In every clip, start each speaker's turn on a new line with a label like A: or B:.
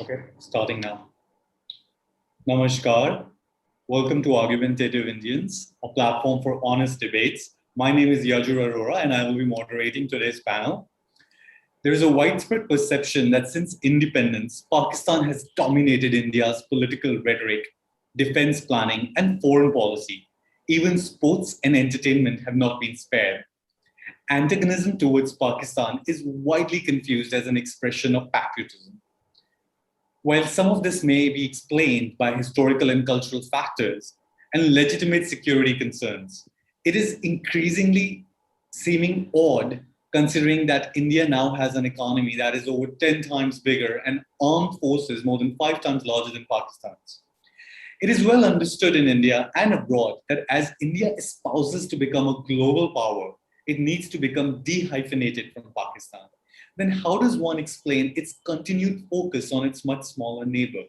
A: Okay, starting now. Namaskar. Welcome to Argumentative Indians, a platform for honest debates. My name is Yajur Arora, and I will be moderating today's panel. There is a widespread perception that since independence, Pakistan has dominated India's political rhetoric, defense planning, and foreign policy. Even sports and entertainment have not been spared. Antagonism towards Pakistan is widely confused as an expression of patriotism. While some of this may be explained by historical and cultural factors and legitimate security concerns, it is increasingly seeming odd considering that India now has an economy that is over 10 times bigger and armed forces more than 5 times larger than Pakistan's. It is well understood in India and abroad that as India espouses to become a global power, it needs to become de-hyphenated from Pakistan. Then how does one explain its continued focus on its much smaller neighbor?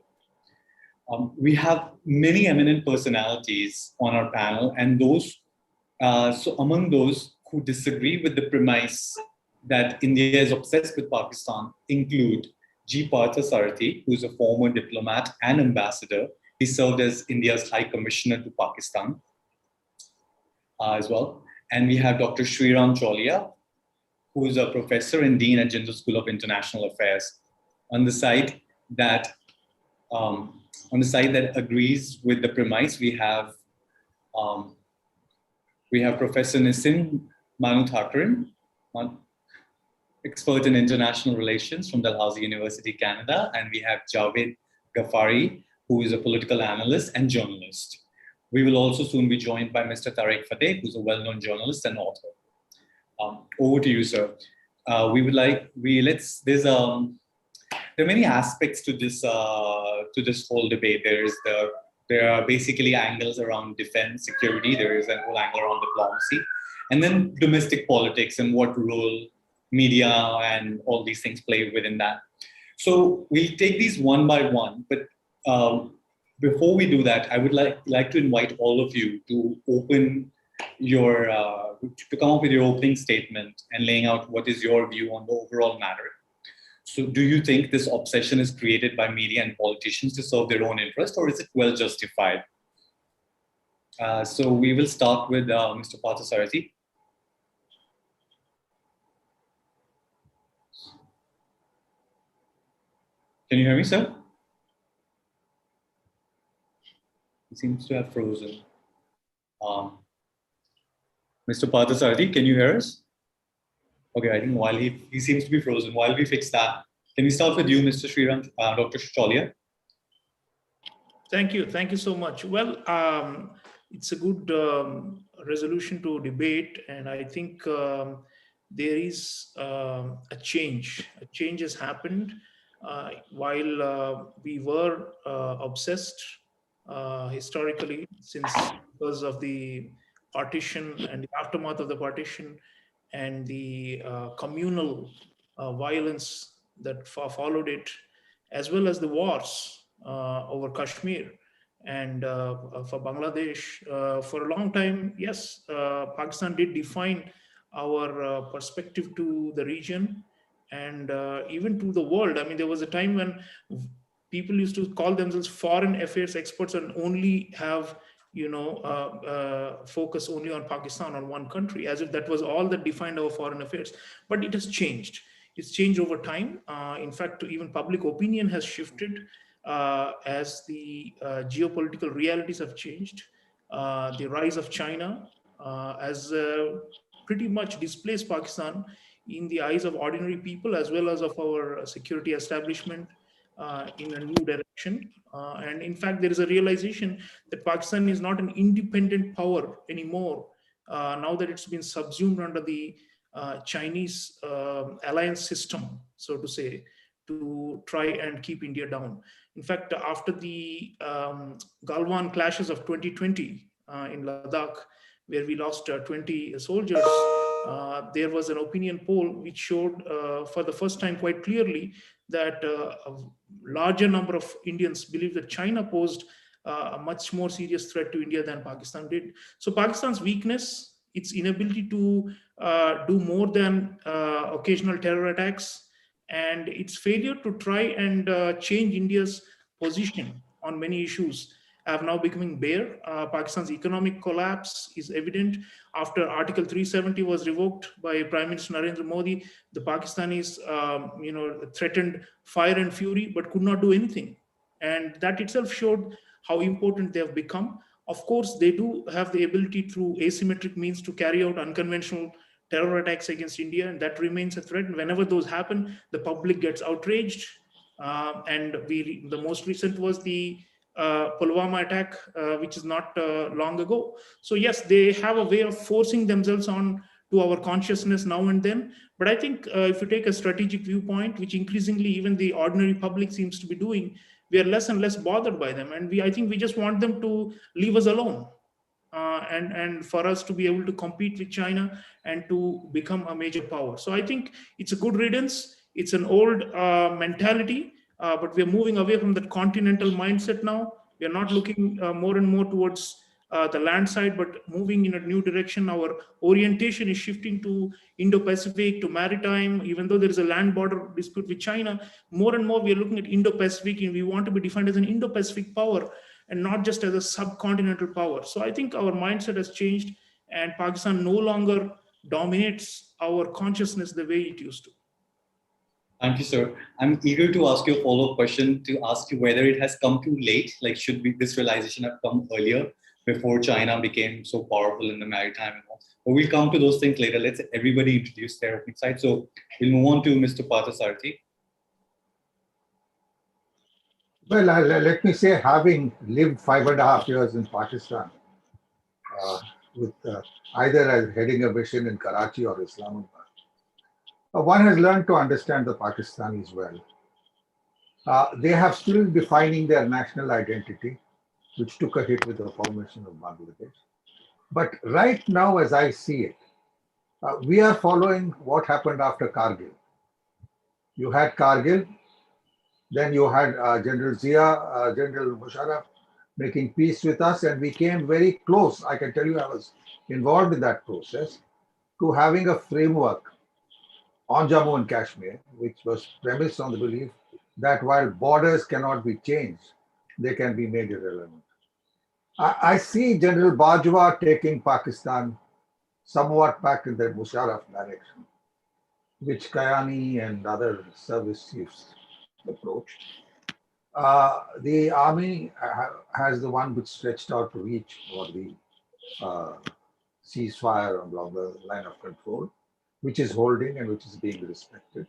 A: We have many eminent personalities on our panel, and so among those who disagree with the premise that India is obsessed with Pakistan include Parathasarathy, who is a former diplomat and ambassador. He served as India's High Commissioner to Pakistan as well. And we have Dr. Sriram Cholia, who is a professor and dean at Jindal School of International Affairs. On the side that agrees with the premise, we have Professor Nisim Manuthakuran, expert in international relations from Dalhousie University, Canada, and we have Javed Ghaffari, who is a political analyst and journalist. We will also soon be joined by Mr. Tariq Fateh, who's a well-known journalist and author. Over to you, sir. There are many aspects to this whole debate. There are basically angles around defense, security. There is a whole angle around diplomacy, and then domestic politics and what role media and all these things play within that. So we'll take these one by one, but before we do that, I would like to invite all of you to open your to come up with your opening statement and laying out what is your view on the overall matter. So do you think this obsession is created by media and politicians to serve their own interest, or is it well justified? So we will start with Mr. Parathasarathy. Can you hear me, sir? He seems to have frozen. Mr. Parathasarathy, can you hear us? Okay, I think while he seems to be frozen, while we fix that, can we start with you, Mr. Sriram, Dr. Cholia?
B: Thank you so much. Well, it's a good resolution to debate, and I think there is a change. A change has happened while we were obsessed historically because of the partition and the aftermath of the partition and the communal violence that followed it, as well as the wars over Kashmir and for Bangladesh. For a long time, yes, Pakistan did define our perspective to the region and even to the world. I mean, there was a time when people used to call themselves foreign affairs experts and only have focus only on Pakistan, on one country, as if that was all that defined our foreign affairs. But it has changed. It's changed over time. In fact, even public opinion has shifted as the geopolitical realities have changed. The rise of China has pretty much displaced Pakistan in the eyes of ordinary people as well as of our security establishment in a new direction. And in fact, there is a realization that Pakistan is not an independent power anymore now that it's been subsumed under the Chinese alliance system, so to say, to try and keep India down. In fact, after the Galwan clashes of 2020 in Ladakh, where we lost 20 soldiers, there was an opinion poll which showed for the first time quite clearly that a larger number of Indians believe that China posed a much more serious threat to India than Pakistan did. So Pakistan's weakness, its inability to do more than occasional terror attacks and its failure to try and change India's position on many issues have now becoming bare. Pakistan's economic collapse is evident after Article 370 was revoked by Prime Minister Narendra Modi. The Pakistanis, threatened fire and fury, but could not do anything, and that itself showed how important they have become. Of course, they do have the ability through asymmetric means to carry out unconventional terror attacks against India, and that remains a threat. And whenever those happen, the public gets outraged. The most recent was the Pulwama attack, which is not long ago. So yes, they have a way of forcing themselves on to our consciousness now and then. But I think if you take a strategic viewpoint, which increasingly even the ordinary public seems to be doing, we are less and less bothered by them, and I think we just want them to leave us alone, and for us to be able to compete with China and to become a major power. So I think it's a good riddance. It's an old mentality, but we are moving away from that continental mindset now. We are not looking more and more towards the land side, but moving in a new direction. Our orientation is shifting to Indo-Pacific, to maritime. Even though there is a land border dispute with China, more and more we are looking at Indo-Pacific, and we want to be defined as an Indo-Pacific power and not just as a subcontinental power. So I think our mindset has changed, and Pakistan no longer dominates our consciousness the way it used to.
A: Thank you, sir. I'm eager to ask you a follow-up question to ask you whether it has come too late. Like, should this realization have come earlier before China became so powerful in the maritime and all? But we'll come to those things later. Let's everybody introduce their opening side. So we'll move on to Mr. Parathasarathy.
C: Well, let me say, having lived 5.5 years in Pakistan, with either as heading a mission in Karachi or Islamabad, one has learned to understand the Pakistanis well. They have still defining their national identity, which took a hit with the formation of Bangladesh. But right now, as I see it, we are following what happened after Kargil. You had Kargil, then you had General Zia, General Musharraf making peace with us, and we came very close. I can tell you I was involved in that process, to having a framework on Jammu and Kashmir, which was premised on the belief that while borders cannot be changed, they can be made irrelevant. I see General Bajwa taking Pakistan somewhat back in the Musharraf direction, which Kayani and other service chiefs approached. The army has the one which stretched out to reach for the ceasefire along the line of control, which is holding and which is being respected.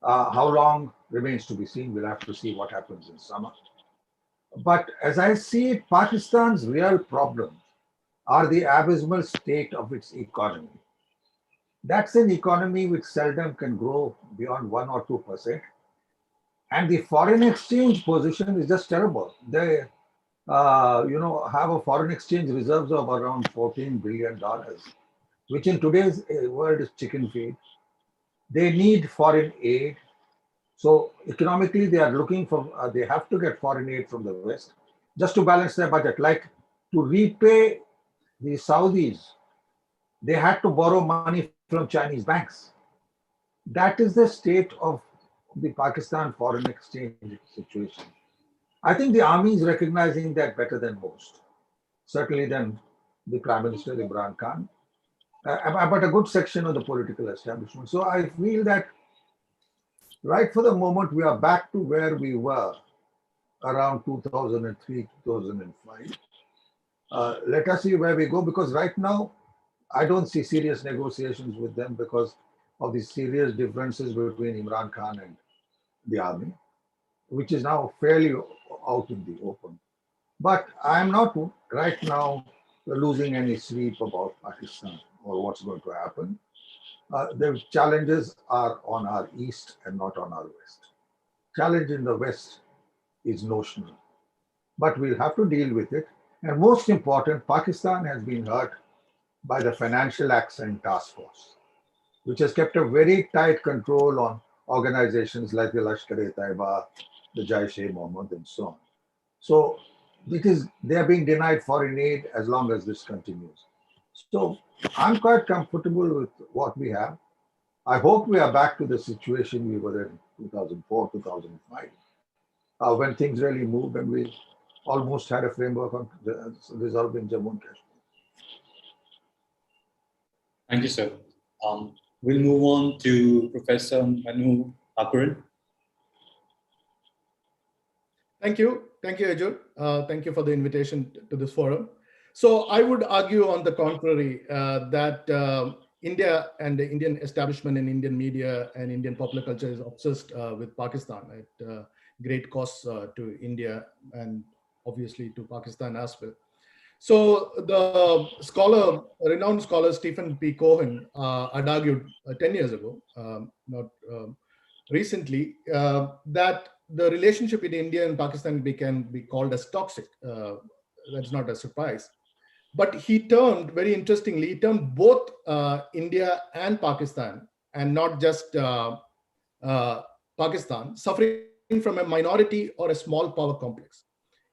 C: How long remains to be seen. We'll have to see what happens in summer. But as I see it, Pakistan's real problems are the abysmal state of its economy. That's an economy which seldom can grow beyond 1 or 2%. And the foreign exchange position is just terrible. They have a foreign exchange reserves of around $14 billion, which in today's world is chicken feed. They need foreign aid. So economically, they are looking for, they have to get foreign aid from the West just to balance their budget. Like to repay the Saudis, they had to borrow money from Chinese banks. That is the state of the Pakistan foreign exchange situation. I think the army is recognizing that better than most, certainly than the Prime Minister Imran Khan, but a good section of the political establishment. So I feel that right for the moment, we are back to where we were around 2003, 2005. Let us see where we go, because right now, I don't see serious negotiations with them because of the serious differences between Imran Khan and the army, which is now fairly out in the open. But I'm not right now losing any sleep about Pakistan or what's going to happen. The challenges are on our east and not on our west. Challenge in the west is notional, but we'll have to deal with it. And most important, Pakistan has been hurt by the Financial Action Task Force, which has kept a very tight control on organizations like the Lashkar-e-Taiba, the Jaish-e-Mohammed, and so on. So they are being denied foreign aid as long as this continues. So I'm quite comfortable with what we have. I hope we are back to the situation we were in 2004, 2005, when things really moved and we almost had a framework on resolving Jammu and Kashmir.
A: Thank you, sir. We'll move on to Professor Manu Thakuran.
D: Thank you. Thank you, Ajur. Thank you for the invitation to this forum. So I would argue on the contrary that India and the Indian establishment and Indian media and Indian popular culture is obsessed with Pakistan at great cost to India and obviously to Pakistan as well. So the scholar, renowned scholar Stephen P. Cohen had argued 10 years ago, not recently, that the relationship in India and Pakistan can be called as toxic. That's not a surprise. But he termed, very interestingly, he termed both India and Pakistan, and not just Pakistan, suffering from a minority or a small power complex,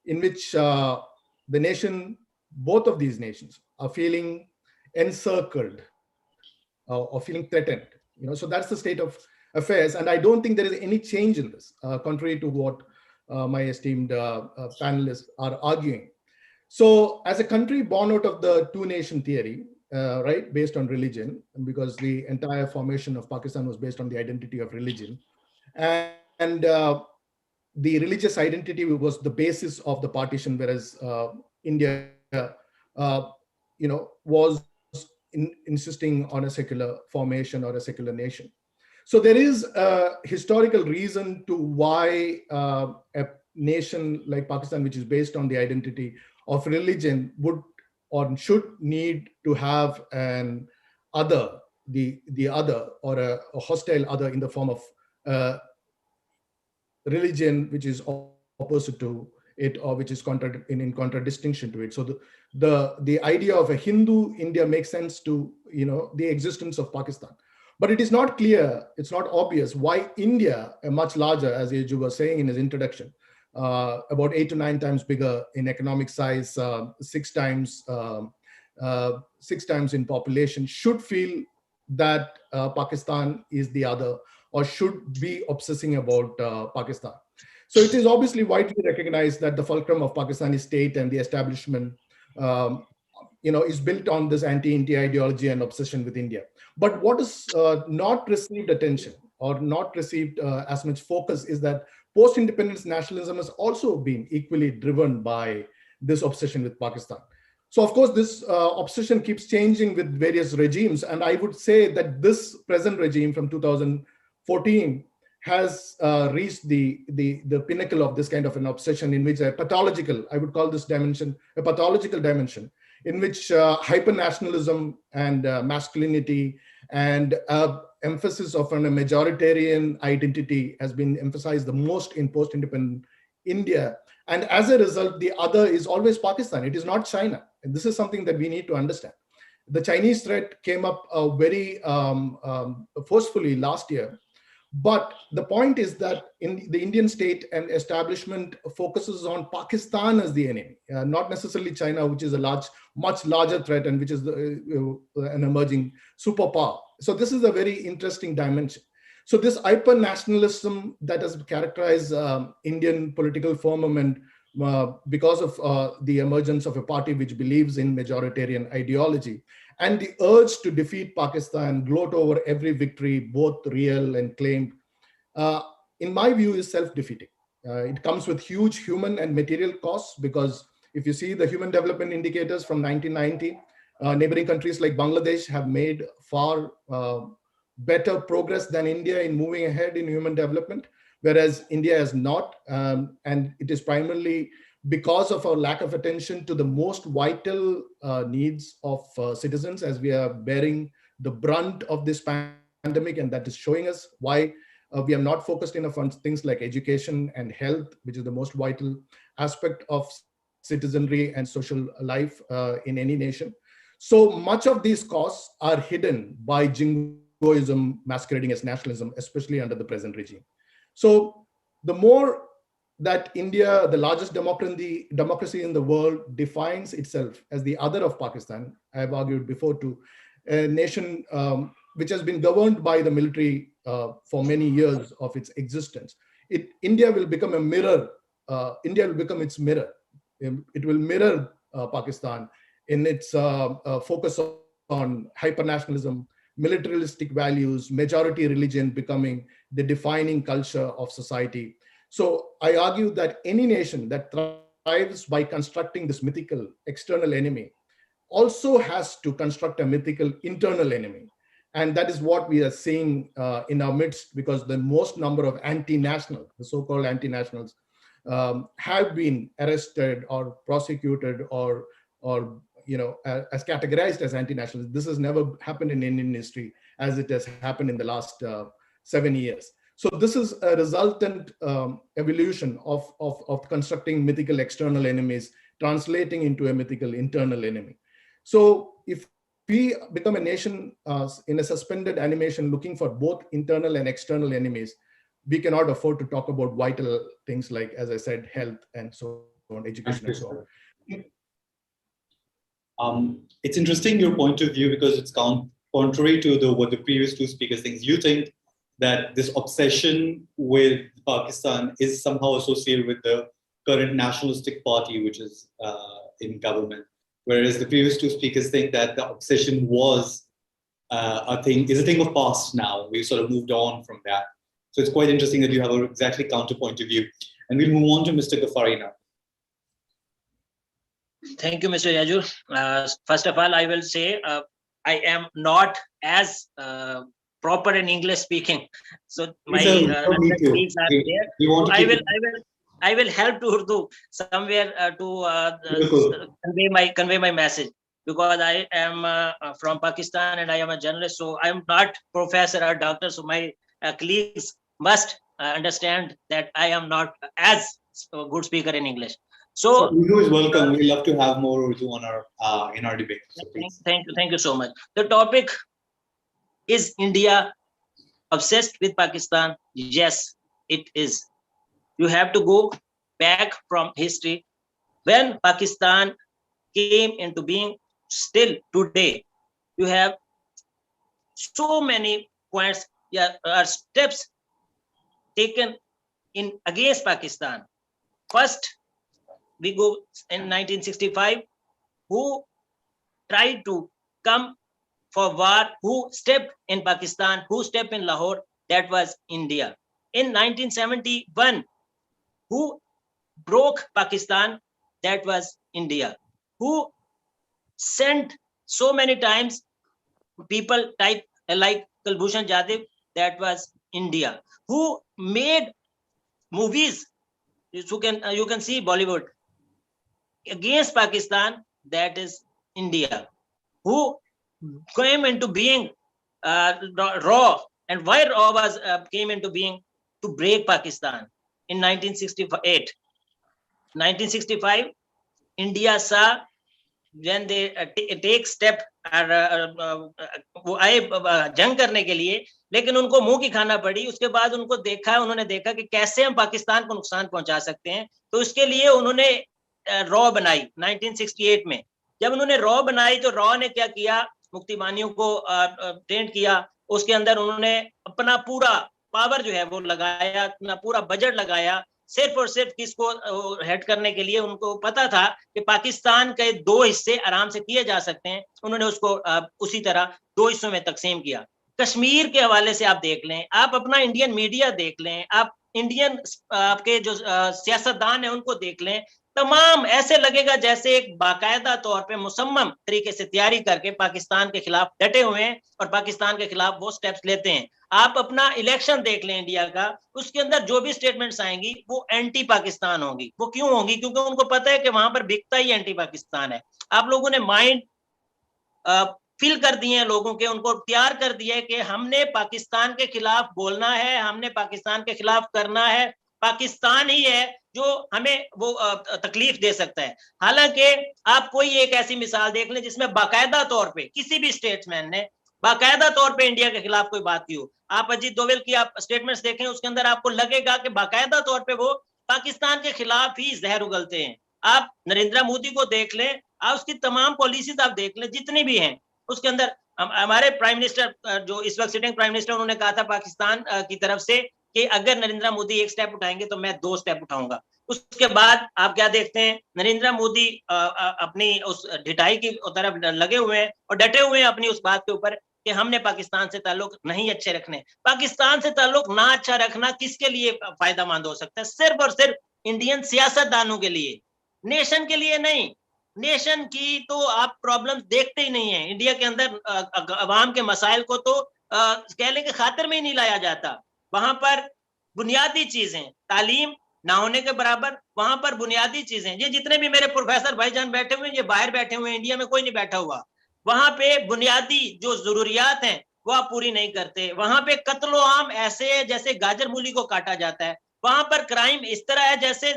D: in which the nation, both of these nations, are feeling encircled or feeling threatened. So that's the state of affairs, and I don't think there is any change in this, contrary to what my esteemed panelists are arguing. So as a country born out of the two-nation theory, right, based on religion, because the entire formation of Pakistan was based on the identity of religion, and the religious identity was the basis of the partition, whereas India, was insisting on a secular formation or a secular nation. So there is a historical reason to why a nation like Pakistan, which is based on the identity of religion, would or should need to have an other, the other, or a hostile other in the form of religion, which is opposite to it, or which is in contradistinction to it. So the idea of a Hindu India makes sense to the existence of Pakistan. But it is not clear, it's not obvious why India, a much larger, as Eju was saying in his introduction, about 8 to 9 times bigger in economic size, 6 times in population, should feel that Pakistan is the other, or should be obsessing about Pakistan. So it is obviously widely recognized that the fulcrum of Pakistani state and the establishment is built on this anti-India ideology and obsession with India. But what is not received attention or not received as much focus is that post-independence nationalism has also been equally driven by this obsession with Pakistan. So of course, this obsession keeps changing with various regimes. And I would say that this present regime from 2014 has reached the pinnacle of this kind of an obsession, in which a pathological, I would call this dimension, a pathological dimension, in which hyper-nationalism and masculinity and emphasis of a majoritarian identity has been emphasized the most in post-independent India. And as a result, the other is always Pakistan. It is not China. And this is something that we need to understand. The Chinese threat came up very forcefully last year. But the point is that in the Indian state and establishment focuses on Pakistan as the enemy, not necessarily China, which is a much larger threat and which is an emerging superpower. So this is a very interesting dimension. So this hyper-nationalism that has characterized Indian political firmament because of the emergence of a party which believes in majoritarian ideology, and the urge to defeat Pakistan, gloat over every victory, both real and claimed, in my view, is self-defeating. It comes with huge human and material costs, because if you see the human development indicators from 1990, neighboring countries like Bangladesh have made far better progress than India in moving ahead in human development, whereas India has not. And it is primarily because of our lack of attention to the most vital needs of citizens, as we are bearing the brunt of this pandemic. And that is showing us why we have not focused enough on things like education and health, which is the most vital aspect of citizenry and social life in any nation. So much of these costs are hidden by jingoism masquerading as nationalism, especially under the present regime. So the more that India, the largest democracy in the world, defines itself as the other of Pakistan, I have argued before, to a nation which has been governed by the military for many years of its existence. India will become a mirror. India will become its mirror. It will mirror Pakistan in its focus on hyper-nationalism, militaristic values, majority religion becoming the defining culture of society. So I argue that any nation that thrives by constructing this mythical external enemy also has to construct a mythical internal enemy. And that is what we are seeing in our midst, because the most number of anti-nationals, the so-called anti-nationals, have been arrested or prosecuted or as categorized as anti-nationals. This has never happened in Indian history as it has happened in the last 7 years. So this is a resultant evolution of constructing mythical external enemies, translating into a mythical internal enemy. So if we become a nation in a suspended animation looking for both internal and external enemies, we cannot afford to talk about vital things like, as I said, health and so on, education and so
A: on. It's interesting your point of view, because it's contrary to what the previous two speakers think. You think that this obsession with Pakistan is somehow associated with the current nationalistic party, which is in government. Whereas the previous two speakers think that the obsession was a thing of past now. We've sort of moved on from that. So it's quite interesting that you have an exactly counterpoint of view. And we'll move on to Mr. Ghaffari now.
E: Thank you, Mr. Yajur. First of all, I will say I am not as proper in English speaking. So my colleagues are there. So I will help to Urdu somewhere to convey my message, because I am from Pakistan and I am a journalist. So I am not professor or doctor. So my colleagues must understand that I am not as a good speaker in English. So
A: Urdu is welcome. We love to have more Urdu on our in our debate. So
E: thank you so much. The topic is India obsessed with Pakistan? Yes, it is. You have to go back from history. When Pakistan came into being, still today, you have so many points, steps taken in against Pakistan. First, we go in 1965, who tried to come for war, who stepped in Pakistan, who stepped in Lahore, that was India. In 1971, who broke Pakistan, that was India. Who sent so many times people type like Kulbhushan Jadhav, that was India. Who made movies, you can see Bollywood, against Pakistan, that is India. Who came into being RAW, and why RAW was came into being? To break Pakistan in 1968. 1965, India saw when they take step वो आए जंग करने के लिए, लेकिन उनको मुंह की खाना पड़ी. उसके बाद उन्होंने देखा कि कैसे हम पाकिस्तान को नुकसान पहुंचा सकते हैं. तो इसके लिए उन्होंने रॉ बनाई 1968 में. जब उन्होंने रॉ बनाई तो रॉ ने क्या किया, मुक्ति बानियों को ट्रेन किया. उसके अंदर उन्होंने अपना पूरा पावर जो है वो लगाया, अपना पूरा बजट लगाया, सिर्फ और सिर्फ किसको हेड करने के लिए. उनको पता था कि पाकिस्तान के 2 हिस्से आराम से किए जा सकते हैं. उन्होंने उसको उसी तरह 2 हिस्सों में तकसीम किया. कश्मीर के हवाले से आप देख लें, आप अपना इंडियन मीडिया देख लें, आप इंडियन आपके जो सियासतदान है उनको देख लें, तमाम ऐसे लगेगा जैसे एक बाकायदा तौर पे मुसम्मम तरीके से तैयारी करके पाकिस्तान के खिलाफ डटे हुए हैं और पाकिस्तान के खिलाफ वो स्टेप्स लेते हैं. आप अपना इलेक्शन देख लें इंडिया का, उसके अंदर जो भी स्टेटमेंट्स आएंगी वो एंटी पाकिस्तान होंगी. वो क्यों होंगी? क्योंकि उनको पता है कि वहां पर बिकता ही एंटी पाकिस्तान है. आप लोगों ने माइंड फिल कर दिए हैं लोगों के, उनको तैयार कर दिया है कि हमने पाकिस्तान के खिलाफ बोलना है, हमने पाकिस्तान के खिलाफ करना है. पाकिस्तान ही है जो हमें वो तकलीफ दे सकता है. हालांकि आप कोई एक ऐसी मिसाल देख लें जिसमें बाकायदा तौर पे किसी भी स्टेट्समैन ने बाकायदा तौर पे इंडिया के खिलाफ कोई बात की हो. आप अजीत डोभाल की आप स्टेटमेंट्स देखें, उसके अंदर आपको लगेगा कि बाकायदा तौर पे वो पाकिस्तान के खिलाफ ही जहर उगलते हैं. आप नरेंद्र मोदी को देख लें, आप उसकी तमाम पॉलिसीज आप देख लें जितनी भी हैं, उसके अंदर हमारे प्राइम मिनिस्टर जो इस वक्त सिटिंग प्राइम मिनिस्टर, उन्होंने कहा था पाकिस्तान की तरफ से कि अगर नरेंद्र मोदी एक स्टेप उठाएंगे तो मैं 2 स्टेप उठाऊंगा। उसके बाद आप क्या देखते हैं, नरेंद्र मोदी अपनी उस ढिठाई की तरफ लगे हुए हैं और डटे हुए हैं अपनी उस बात के ऊपर कि हमने पाकिस्तान से ताल्लुक नहीं अच्छे रखने। पाकिस्तान से ताल्लुक ना अच्छा रखना किसके लिए फायदेमंद हो सकता है? सिर्फ और सिर्फ इंडियन सियासतदानों के लिए, नेशन के लिए नहीं। नेशन की तो आप प्रॉब्लम देखते ही नहीं है। इंडिया के अंदर अवाम के मसाइल को तो कह लें कि खातिर में ही नहीं लाया जाता। वहां पर बुनियादी चीजें, तालीम ना होने के बराबर, वहां पर बुनियादी चीजें, ये जितने भी मेरे प्रोफेसर भाईजान बैठे हुए हैं, ये बाहर बैठे हुए हैं, इंडिया में कोई नहीं बैठा हुआ। वहां पे बुनियादी जो जरूरियात हैं वो आप पूरी नहीं करते। वहां पे कत्लो आम ऐसे है जैसे गाजर मूली को काटा जाता है। वहां पर क्राइम इस तरह है जैसे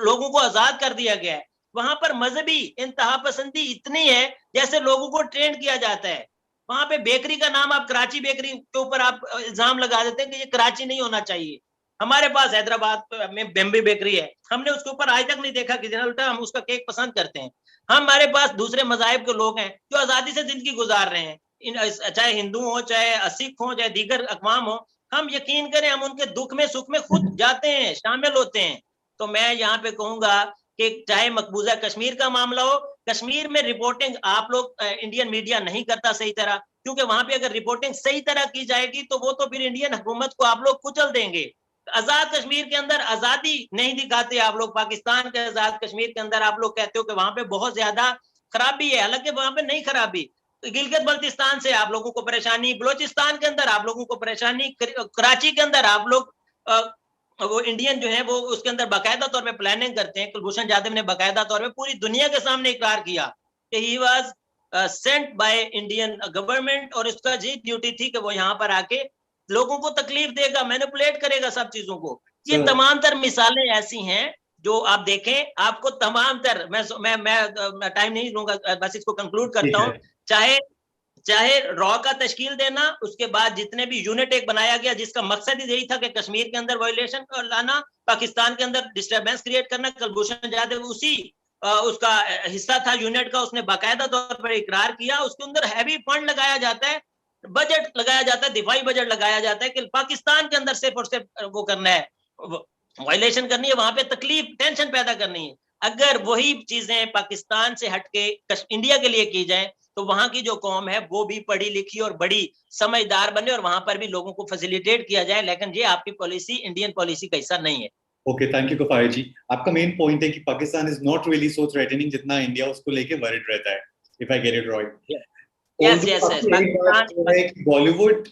E: लोगों को आजाद कर दिया गया है। वहां पर मजहबी इंतहा पसंदी इतनी है जैसे लोगों को ट्रेंड किया जाता है। वहां पे बेकरी का नाम आप कराची बेकरी के ऊपर आप इल्जाम लगा देते हैं कि ये कराची नहीं होना चाहिए। हमारे पास हैदराबाद में बेम्बी बेकरी है, हमने उसके ऊपर आज तक नहीं देखा कि उल्टा हम उसका केक पसंद करते हैं। हमारे पास दूसरे मजाहिब के लोग हैं जो आजादी से जिंदगी गुजार रहे हैं, चाहे हिंदू हो, चाहे सिख हो, चाहे दीगर अकवाम हो। हम यकीन करें, हम उनके दुख में सुख में खुद जाते हैं, शामिल होते हैं। तो मैं यहाँ पे कहूंगा कि चाहे मकबूजा कश्मीर का मामला हो, कश्मीर में रिपोर्टिंग आप लोग इंडियन मीडिया नहीं करता सही तरह, क्योंकि वहां पे अगर रिपोर्टिंग सही तरह की जाएगी तो वो तो फिर इंडियन हुकूमत को आप लोग कुचल देंगे। आजाद कश्मीर के अंदर आजादी नहीं दिखाते आप लोग। पाकिस्तान के आजाद कश्मीर के अंदर आप लोग कहते हो कि वहां पे बहुत ज्यादा खराबी है, हालांकि वहां पे नहीं खराबी। गिलगित बल्तिस्तान से आप लोगों को परेशानी, बलोचिस्तान के अंदर आप लोगों को परेशानी, कराची के अंदर आप लोग वो इंडियन जो है वो उसके अंदर बाकायदा तौर पे प्लानिंग करते हैं। कुलभूषण जाधव ने बाकायदा तौर पे पूरी दुनिया के सामने इकरार किया कि he was sent by Indian government, और उसका जी ड्यूटी थी कि वो यहाँ पर आके लोगों को तकलीफ देगा, मैनिपुलेट करेगा सब चीजों को। ये तमाम तर मिसालें ऐसी हैं जो आप देखें, आपको तमाम तर, मैं टाइम नहीं लूंगा, बस इसको कंक्लूड करता हूँ। चाहे रॉ का तश्कील देना, उसके बाद जितने भी यूनिट एक बनाया गया जिसका मकसद ही यही था कि कश्मीर के अंदर वायलेशन लाना, पाकिस्तान के अंदर डिस्टर्बेंस क्रिएट करना। कुलभूषण जाधव उसी उसका हिस्सा था यूनिट का, उसने बाकायदा तौर पर इकरार किया। उसके अंदर हैवी फंड लगाया जाता है, बजट लगाया जाता है, दिफाई बजट लगाया जाता है कि पाकिस्तान के अंदर सिर्फ और सिर्फ वो करना है, वायलेशन करनी है, वहां पे तकलीफ टेंशन पैदा करनी है। अगर वही चीजें पाकिस्तान से हटके इंडिया के लिए की जाए तो वहां की जो कौम है वो भी पढ़ी लिखी और बड़ी समझदार बने और वहां पर भी लोगों को फैसिलिटेट किया जाए। लेकिन ये आपकी पॉलिसी इंडियन पॉलिसी का हिस्सा नहीं है।
A: ओके, थैंक यू कफायर जी। आपका मेन पॉइंट है कि Pakistan is not really so threatening जितना इंडिया उसको लेके वरिड रहता है, if I get it right. Bollywood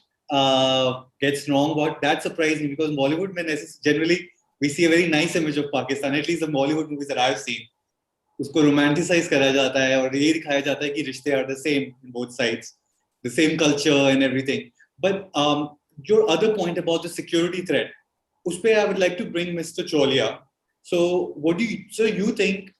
A: gets wrong, but that surprised me because Bollywood में generally we see a very nice image of Pakistan, at least the Bollywood movies that I've seen. उसको romanticise करा जाता है और ये दिखाया जाता है कि रिश्ते are the same in both sides, the same culture and everything. But your other point about the security threat, उस पे I would like to bring mister Cholia. So what do you think,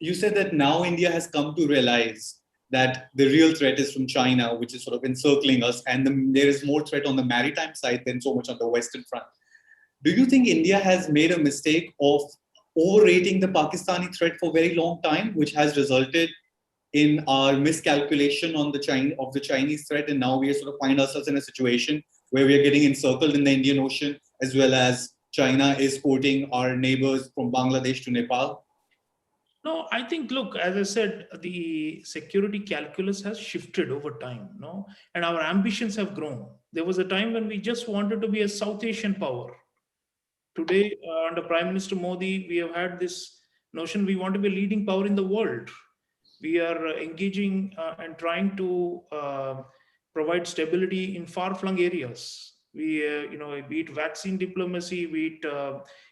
A: you said that now India has come to realize that the real threat is from China, which is sort of encircling us, and there is more threat on the maritime side than so much on the western front. Do you think India has made a mistake of overrating the Pakistani threat for a very long time, which has resulted in our miscalculation on the Chinese threat, and now we sort of find ourselves in a situation where we are getting encircled in the Indian Ocean, as well as China is quoting our neighbors from Bangladesh to Nepal?
B: No, I think, look, as I said, the security calculus has shifted over time, no? And our ambitions have grown. There was a time when we just wanted to be a South Asian power. Today, under Prime Minister Modi, we have had this notion we want to be a leading power in the world. We are engaging and trying to provide stability in far-flung areas. We, be it vaccine diplomacy, be it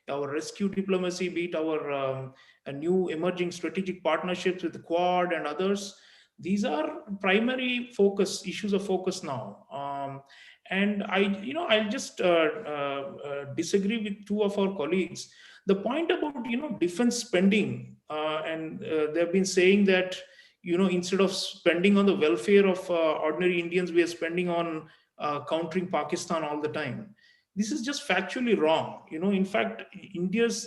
B: our rescue diplomacy, be it our a new emerging strategic partnerships with the Quad and others. These are primary issues of focus now. And I'll just disagree with two of our colleagues. The point about, defense spending, and they've been saying that, instead of spending on the welfare of ordinary Indians, we are spending on countering Pakistan all the time. This is just factually wrong. In fact, India's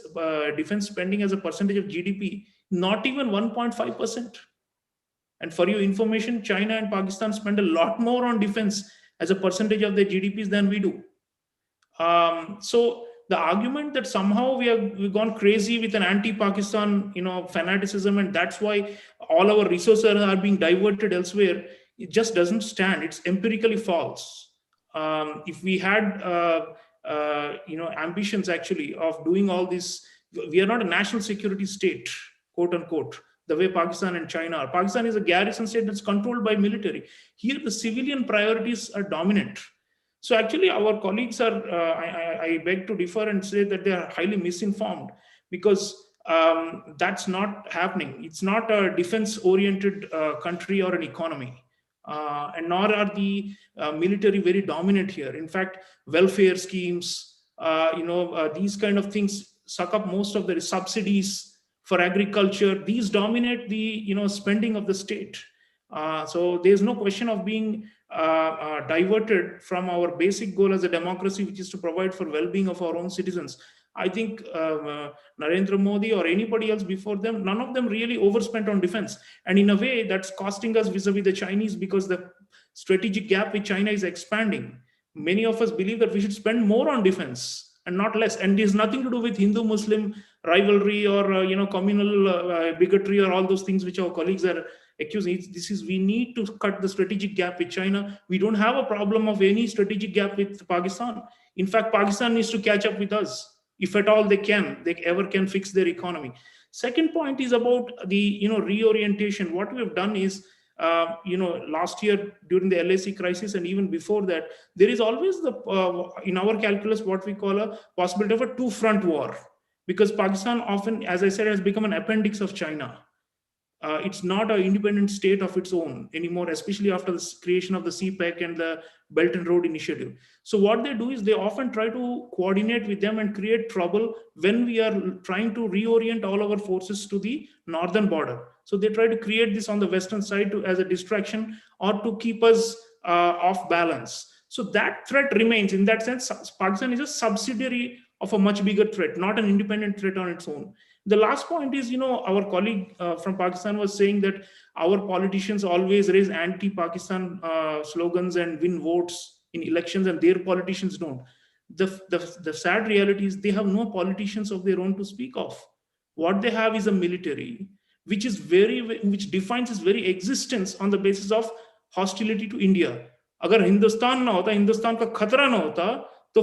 B: defense spending as a percentage of GDP, not even 1.5%. And for your information, China and Pakistan spend a lot more on defense as a percentage of their GDPs than we do. So the argument that somehow we've gone crazy with an anti-Pakistan, fanaticism, and that's why all our resources are being diverted elsewhere, it just doesn't stand. It's empirically false. If we had, ambitions actually of doing all this, we are not a national security state, quote unquote, the way Pakistan and China are. Pakistan is a garrison state that's controlled by military. Here, the civilian priorities are dominant. So actually, our colleagues are, I beg to differ and say that they are highly misinformed, because that's not happening. It's not a defense-oriented country or an economy. And nor are the military very dominant here. In fact, welfare schemes, these kind of things suck up most of the subsidies for agriculture. These dominate the spending of the state. So there's no question of being diverted from our basic goal as a democracy, which is to provide for well-being of our own citizens. I think Narendra Modi or anybody else before them, none of them really overspent on defense. And in a way, that's costing us vis-a-vis the Chinese, because the strategic gap with China is expanding. Many of us believe that we should spend more on defense and not less. And it has nothing to do with Hindu-Muslim rivalry or communal bigotry or all those things which our colleagues are accusing. We need to cut the strategic gap with China. We don't have a problem of any strategic gap with Pakistan. In fact, Pakistan needs to catch up with us. If at all they ever can fix their economy. Second point is about the reorientation. What we have done is, last year during the LAC crisis and even before that, there is always in our calculus what we call a possibility of a two-front war, because Pakistan often, as I said, has become an appendix of China. It's not an independent state of its own anymore, especially after the creation of the CPEC and the Belt and Road Initiative. So what they do is they often try to coordinate with them and create trouble when we are trying to reorient all our forces to the northern border. So they try to create this on the western side as a distraction or to keep us off balance. So that threat remains. In that sense, Pakistan is a subsidiary of a much bigger threat, not an independent threat on its own. The last point is, our colleague from Pakistan was saying that our politicians always raise anti-Pakistan slogans and win votes in elections, and their politicians don't. The sad reality is they have no politicians of their own to speak of. What they have is a military, which defines its very existence on the basis of hostility to India. अगर हिंदुस्तान ना होता, हिंदुस्तान का खतरा ना होता, तो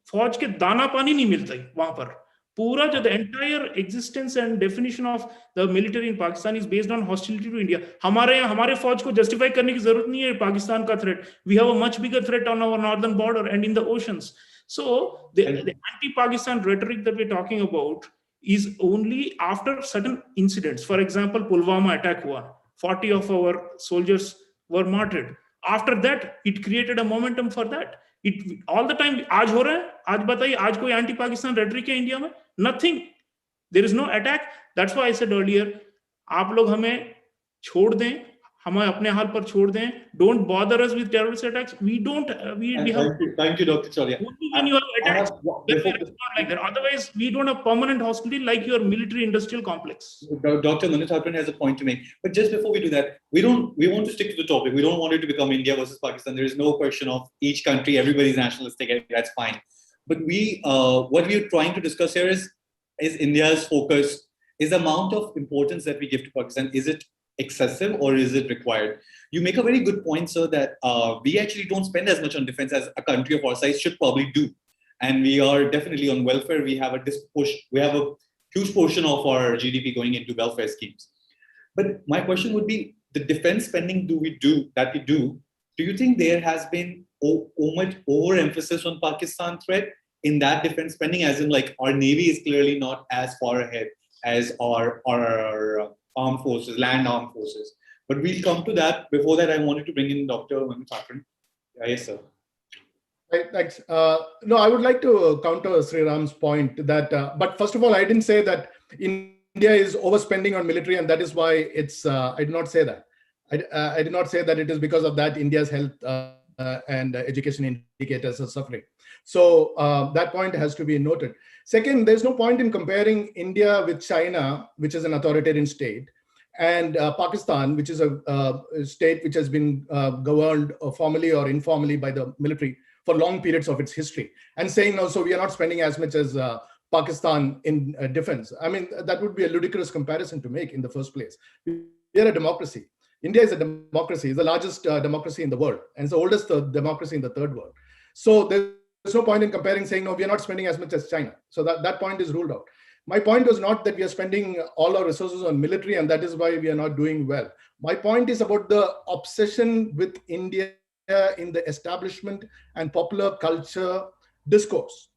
B: फौज के दाना पानी नहीं मिलता वहां पर. Pura, the entire existence and definition of the military in Pakistan is based on hostility to India. हमारे फौज को justify करने की जरूरत नहीं है पाकिस्तान का threat. We have a much bigger threat on our northern border and in the oceans. So the anti-Pakistan rhetoric that we're talking about is only after certain incidents. For example, Pulwama attack hua. 40 of our soldiers were martyred. After that, it created a momentum for that. All the time, आज हो रहा है, आज बताइए, आज कोई anti-Pakistan rhetoric है India में? Nothing. There is no attack. That's why I said earlier, आप लोग हमें छोड़ दें, हमें अपने हाल पर छोड़ दें. Don't bother us with terrorist attacks. We don't.
A: Thank you, Dr. Cholia.
B: Only when you have attacks, then we respond like that. Otherwise, we don't have permanent hostility like your military-industrial complex.
A: Dr. Manitharan has a point to make. But just before we do that, we want to stick to the topic. We don't want it to become India versus Pakistan. There is no question of each country, everybody's nationalistic. That's fine. But what we are trying to discuss here is India's focus, is the amount of importance that we give to Pakistan. Is it excessive or is it required? You make a very good point, sir, that we actually don't spend as much on defense as a country of our size should probably do. And we are definitely on welfare. We have a huge portion of our GDP going into welfare schemes. But my question would be, the defense spending that we do you think there has been much overemphasis on Pakistan threat in that defense spending, as in like our Navy is clearly not as far ahead as our armed forces, land armed forces. But we'll come to that. Before that, I wanted to bring in Dr. Manitharan. Yes, sir.
D: Right, thanks. No, I would like to counter Sriram's point that, but first of all, I didn't say that India is overspending on military, and that is why it's, I did not say that. I did not say that it is because of that India's health and education indicators are suffering. So that point has to be noted. Second, there's no point in comparing India with China, which is an authoritarian state, and Pakistan, which is a state which has been governed formally or informally by the military for long periods of its history, and saying also we are not spending as much as Pakistan in defense. I mean, that would be a ludicrous comparison to make in the first place. We are a democracy. India is a democracy, it's the largest democracy in the world, and it's the oldest democracy in the third world. So there's no point in comparing, saying, no, we are not spending as much as China. So that point is ruled out. My point was not that we are spending all our resources on military and that is why we are not doing well. My point is about the obsession with India in the establishment and popular culture discourse.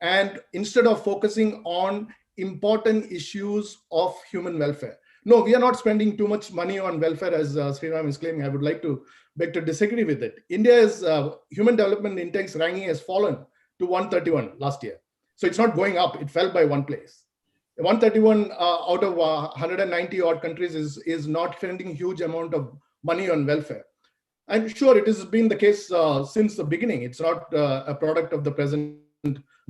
D: And instead of focusing on important issues of human welfare. No, we are not spending too much money on welfare as Sriram is claiming. I would like to beg to disagree with it. India's human development index ranking has fallen to 131 last year. So it's not going up, it fell by one place. 131 out of 190 odd countries is not spending huge amount of money on welfare. And sure, it has been the case since the beginning. It's not a product of the present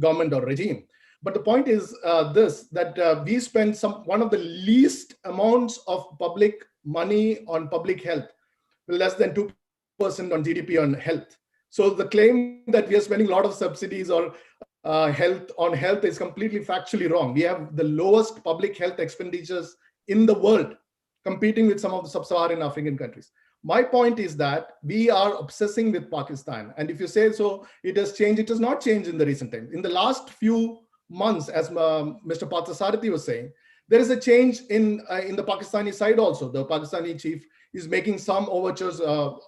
D: government or regime. But the point is that we spend one of the least amounts of public money on public health, less than 2% on GDP on health. So the claim that we are spending a lot of subsidies or health is completely factually wrong. We have the lowest public health expenditures in the world, competing with some of the sub-Saharan African countries. My point is that we are obsessing with Pakistan. And if you say so, it has changed. It has not changed in the recent times. In the last few months, as Mr. Parathasarathy was saying, there is a change in the Pakistani side also. The Pakistani chief is making some overtures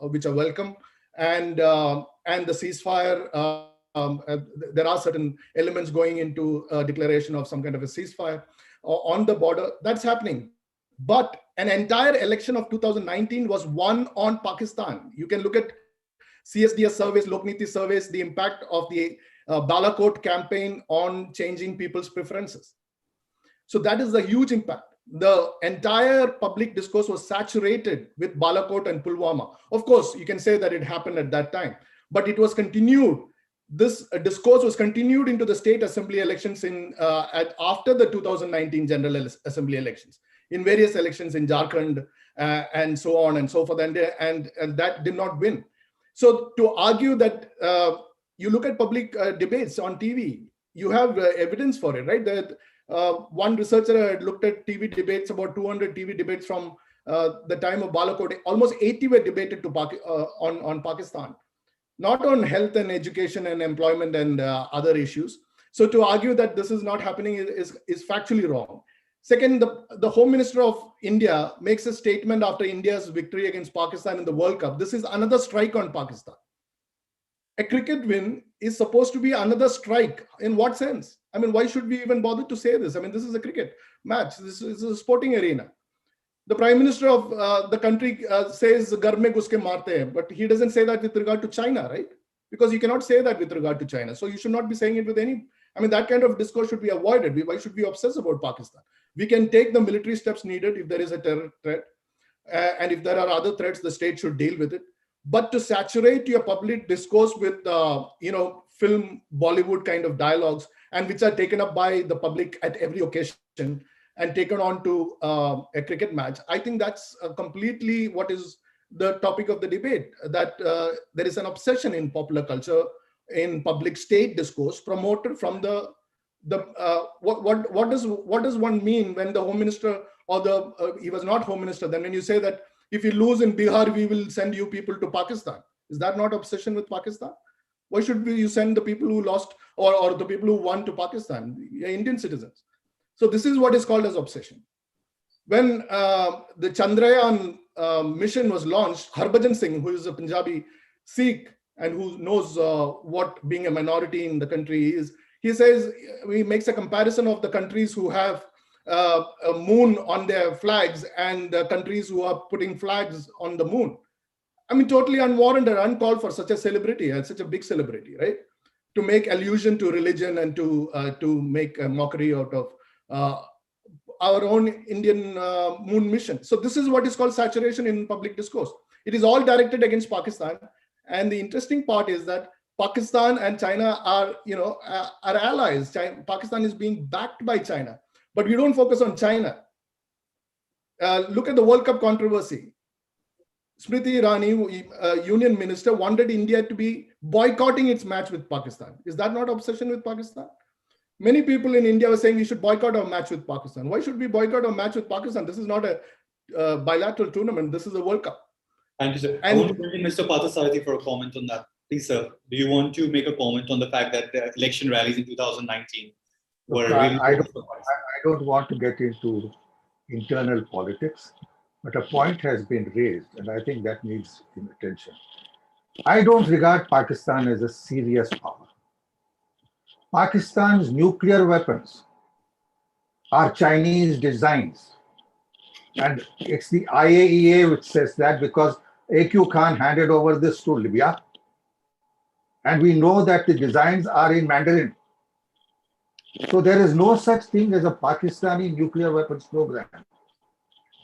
D: which are welcome. And the ceasefire, there are certain elements going into a declaration of some kind of a ceasefire on the border. That's happening. But an entire election of 2019 was won on Pakistan. You can look at CSDS surveys, Lokniti surveys, the impact of the Balakot campaign on changing people's preferences. So that is a huge impact. The entire public discourse was saturated with Balakot and Pulwama. Of course, you can say that it happened at that time, but it was continued. This discourse was continued into the state assembly elections after the 2019 General Assembly elections, in various elections in Jharkhand and so on and so forth, and that did not win. So to argue that you look at public debates on TV, you have evidence for it, right? That one researcher had looked at TV debates, about 200 TV debates from the time of Balakot. Almost 80 were debated on Pakistan, not on health and education and employment and other issues. So to argue that this is not happening is factually wrong. Second, the Home Minister of India makes a statement after India's victory against Pakistan in the World Cup. This is another strike on Pakistan. A cricket win is supposed to be another strike. In what sense? I mean, why should we even bother to say this? I mean, this is a cricket match. This is a sporting arena. The Prime Minister of the country says, "Gar mein ghuske marte hain," but he doesn't say that with regard to China, right? Because you cannot say that with regard to China. So you should not be saying it with any. I mean, that kind of discourse should be avoided. Why should we obsess about Pakistan? We can take the military steps needed if there is a terror threat. And if there are other threats, the state should deal with it. But to saturate your public discourse with, film Bollywood kind of dialogues, and which are taken up by the public at every occasion and taken on to a cricket match, I think that's completely what is the topic of the debate, that there is an obsession in popular culture, in public state discourse promoted from what does one mean when the Home Minister or he was not Home Minister, then when you say that if you lose in Bihar, we will send you people to Pakistan. Is that not obsession with Pakistan? Why should you send the people who lost or the people who won to Pakistan? You're Indian citizens. So this is what is called as obsession. When the Chandrayaan mission was launched, Harbhajan Singh, who is a Punjabi Sikh and who knows what being a minority in the country is, he says, he makes a comparison of the countries who have a moon on their flags and countries who are putting flags on the moon. I mean, totally unwarranted, uncalled for such a celebrity, and such a big celebrity, right? To make allusion to religion and to make a mockery out of our own Indian moon mission. So this is what is called saturation in public discourse. It is all directed against Pakistan. And the interesting part is that Pakistan and China are allies. Pakistan is being backed by China, but we don't focus on China. Look at the World Cup controversy. Smriti Irani, Union Minister, wanted India to be boycotting its match with Pakistan. Is that not obsession with Pakistan? Many people in India were saying we should boycott our match with Pakistan. Why should we boycott our match with Pakistan? This is not a bilateral tournament. This is a World Cup.
A: Thank you, sir. I
D: And-
A: want to bring in Mr. Parathasarathy for a comment on that. Please, sir, do you want to make a comment on the fact that the election rallies in 2019 were
C: Look,
A: really...
C: I don't want to get into internal politics, but a point has been raised, and I think that needs attention. I don't regard Pakistan as a serious power. Pakistan's nuclear weapons are Chinese designs. And it's the IAEA which says that, because AQ Khan handed over this to Libya. And we know that the designs are in Mandarin. So there is no such thing as a Pakistani nuclear weapons program.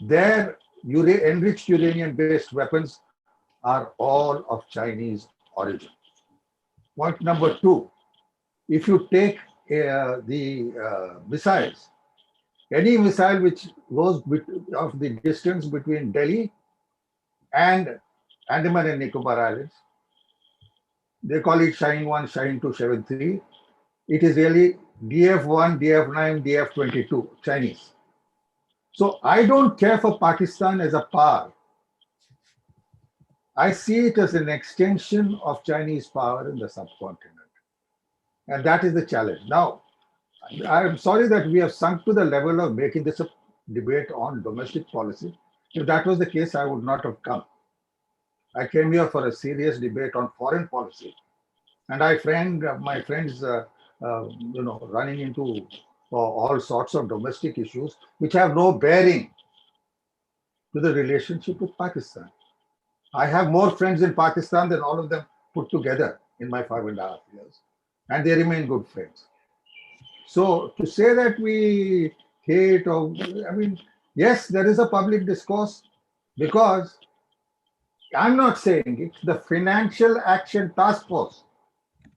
C: Their enriched uranium-based weapons are all of Chinese origin. Point number two, if you take the missiles, any missile which goes of the distance between Delhi and Andaman and Nicobar Islands, they call it Shaheen 1, Shaheen 2, Shaheen 3. It is really DF-1, DF-9, DF-22, Chinese. So I don't care for Pakistan as a power. I see it as an extension of Chinese power in the subcontinent. And that is the challenge. Now, I am sorry that we have sunk to the level of making this a debate on domestic policy. If that was the case, I would not have come. I came here for a serious debate on foreign policy. And I find my friends running into all sorts of domestic issues which have no bearing to the relationship with Pakistan. I have more friends in Pakistan than all of them put together in my 5.5 years. And they remain good friends. So to say that we hate, or I mean, yes, there is a public discourse, because I'm not saying it's the Financial Action Task Force,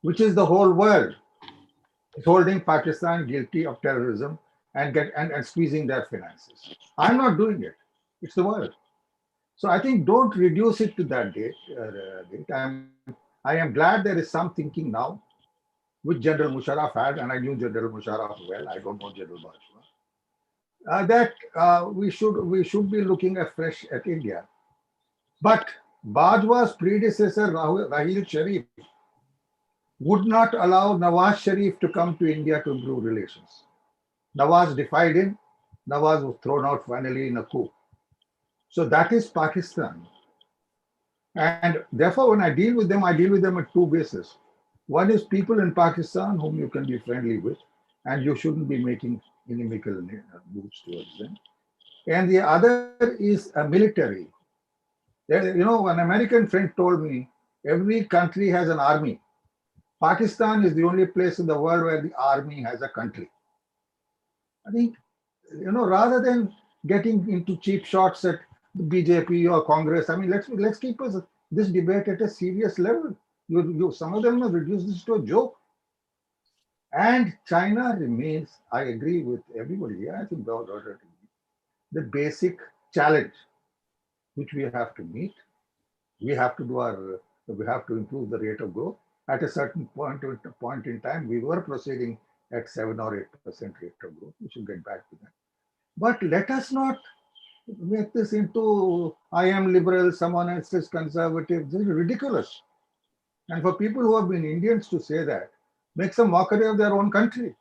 C: which is the whole world, is holding Pakistan guilty of terrorism and squeezing their finances. I'm not doing it. It's the world. So I think don't reduce it to that date. I am glad there is some thinking now, which General Musharraf had, and I knew General Musharraf well. I don't know General Bajwa. That we should be looking afresh at India. But Bajwa's predecessor, Rahil Sharif, would not allow Nawaz Sharif to come to India to improve relations. Nawaz defied him. Nawaz was thrown out finally in a coup. So that is Pakistan. And therefore, when I deal with them on two bases. One is people in Pakistan whom you can be friendly with, and you shouldn't be making inimical moves towards them. And the other is a military. You know, an American friend told me, every country has an army. Pakistan is the only place in the world where the army has a country. I think, rather than getting into cheap shots at the BJP or Congress, I mean, let's keep this debate at a serious level. Some of them have reduced this to a joke. And China remains, I agree with everybody here, I think the basic challenge which we have to meet. We have to improve the rate of growth. At a certain point in time, we were proceeding at 7 or 8% rate of growth. We should get back to that. But let us not make this into, I am liberal, someone else is conservative. This is ridiculous. And for people who have been Indians to say that, makes a mockery of their own country.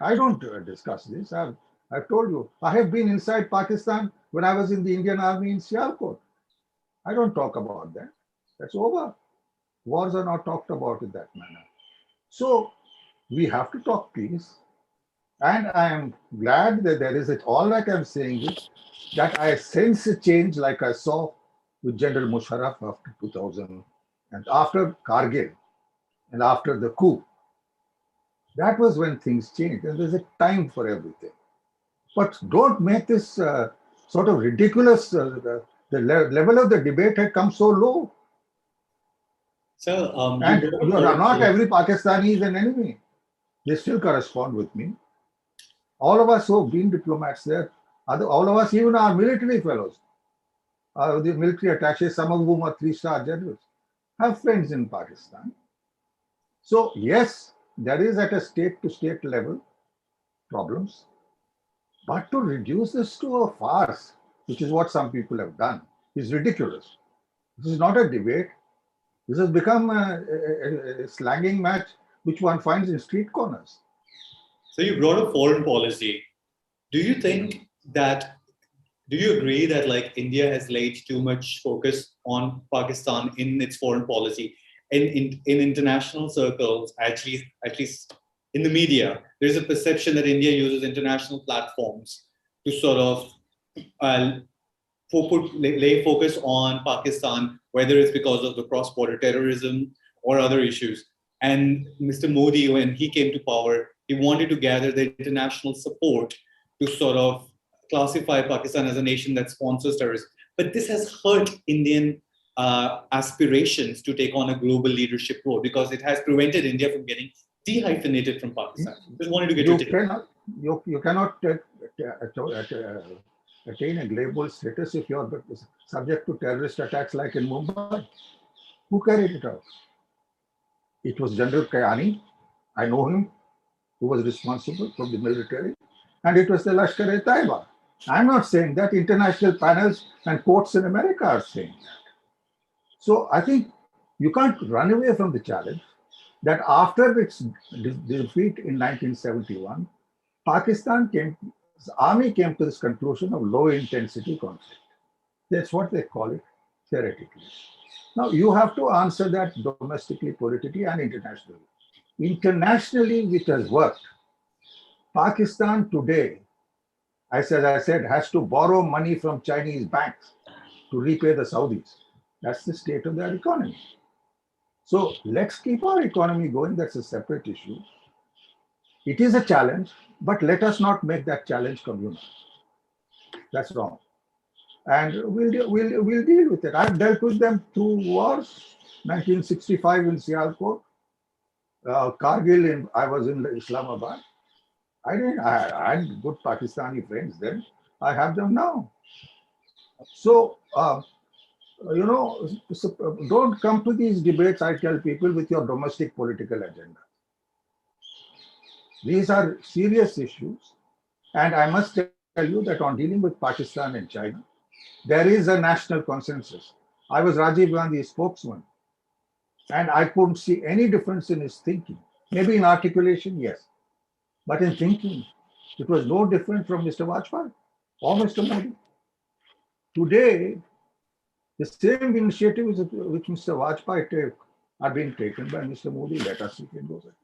C: I don't discuss this. I've told you, I have been inside Pakistan when I was in the Indian Army in Sialkot. I don't talk about that. That's over. Wars are not talked about in that manner. So we have to talk peace. And I am glad that there is all that I'm saying is that I sense a change like I saw with General Musharraf after 2000 and after Kargil and after the coup. That was when things changed, and there's a time for everything. But don't make this sort of ridiculous, the level of the debate had come so low.
A: Sir,
C: and not every Pakistani is an enemy. They still correspond with me. All of us who have been diplomats there All of us, even our military fellows, the military attaches, some of whom are 3-star generals, have friends in Pakistan. So yes, there is at a state-to-state level problems, but to reduce this to a farce, which is what some people have done, is ridiculous. This is not a debate. This has become a slanging match which one finds in street corners.
A: So you brought up foreign policy. Do you think that, do you agree that like India has laid too much focus on Pakistan in its foreign policy? In international circles, at least in the media, there's a perception that India uses international platforms to sort of lay focus on Pakistan, whether it's because of the cross-border terrorism or other issues. And Mr. Modi, when he came to power, he wanted to gather the international support to sort of classify Pakistan as a nation that sponsors terrorism. But this has hurt Indian aspirations to take on a global leadership role because it has prevented India from getting de-hyphenated from Pakistan. Just wanted to get
C: you cannot attain a global status if you're subject to terrorist attacks like in Mumbai. Who carried it out? It was General Kayani, I know him, who was responsible for the military, and it was the Lashkar-e-Taiba. I'm not saying that. International panels and courts in America are saying that. So I think you can't run away from the challenge that after its defeat in 1971, Pakistan's army came to this conclusion of low intensity conflict. That's what they call it theoretically. Now you have to answer that domestically, politically, and internationally. Internationally, which has worked. Pakistan today, as I said, has to borrow money from Chinese banks to repay the Saudis. That's the state of their economy. So let's keep our economy going. That's a separate issue. It is a challenge, but let us not make that challenge communal. That's wrong. And we'll deal with it. I've dealt with them through wars. 1965 in Sialkot, Kargil. I was in Islamabad. I had good Pakistani friends then. I have them now. So don't come to these debates, I tell people, with your domestic political agenda. These are serious issues. And I must tell you that on dealing with Pakistan and China, there is a national consensus. I was Rajiv Gandhi's spokesman, and I couldn't see any difference in his thinking. Maybe in articulation, yes. But in thinking, it was no different from Mr. Vajpayee or Mr. Modi. Today, the same initiatives which Mr. Vajpayee took are being taken by Mr. Modi. Let us see if it goes ahead.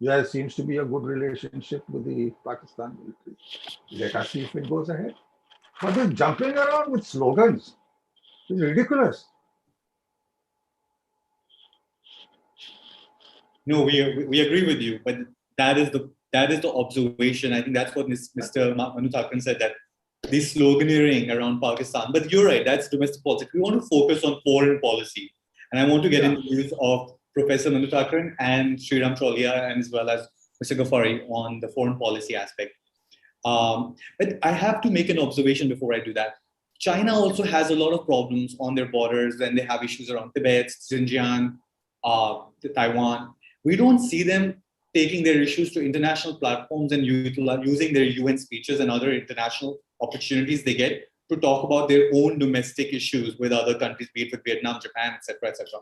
C: There seems to be a good relationship with the Pakistan military. Let us see if it goes ahead. But they're jumping around with slogans. It's ridiculous.
A: No, we agree with you, but that is the observation. I think that's what Mr. Manu Thakran said, that this sloganeering around Pakistan. But you're right, that's domestic politics. We want to focus on foreign policy. And I want to get into the views of Professor Manu Thakran and Sriram Trolia, and as well as Mr. Ghaffari on the foreign policy aspect. But I have to make an observation before I do that. China also has a lot of problems on their borders, and they have issues around Tibet, Xinjiang, Taiwan. We don't see them taking their issues to international platforms and using their UN speeches and other international opportunities they get to talk about their own domestic issues with other countries, be it with Vietnam, Japan, etc., etc.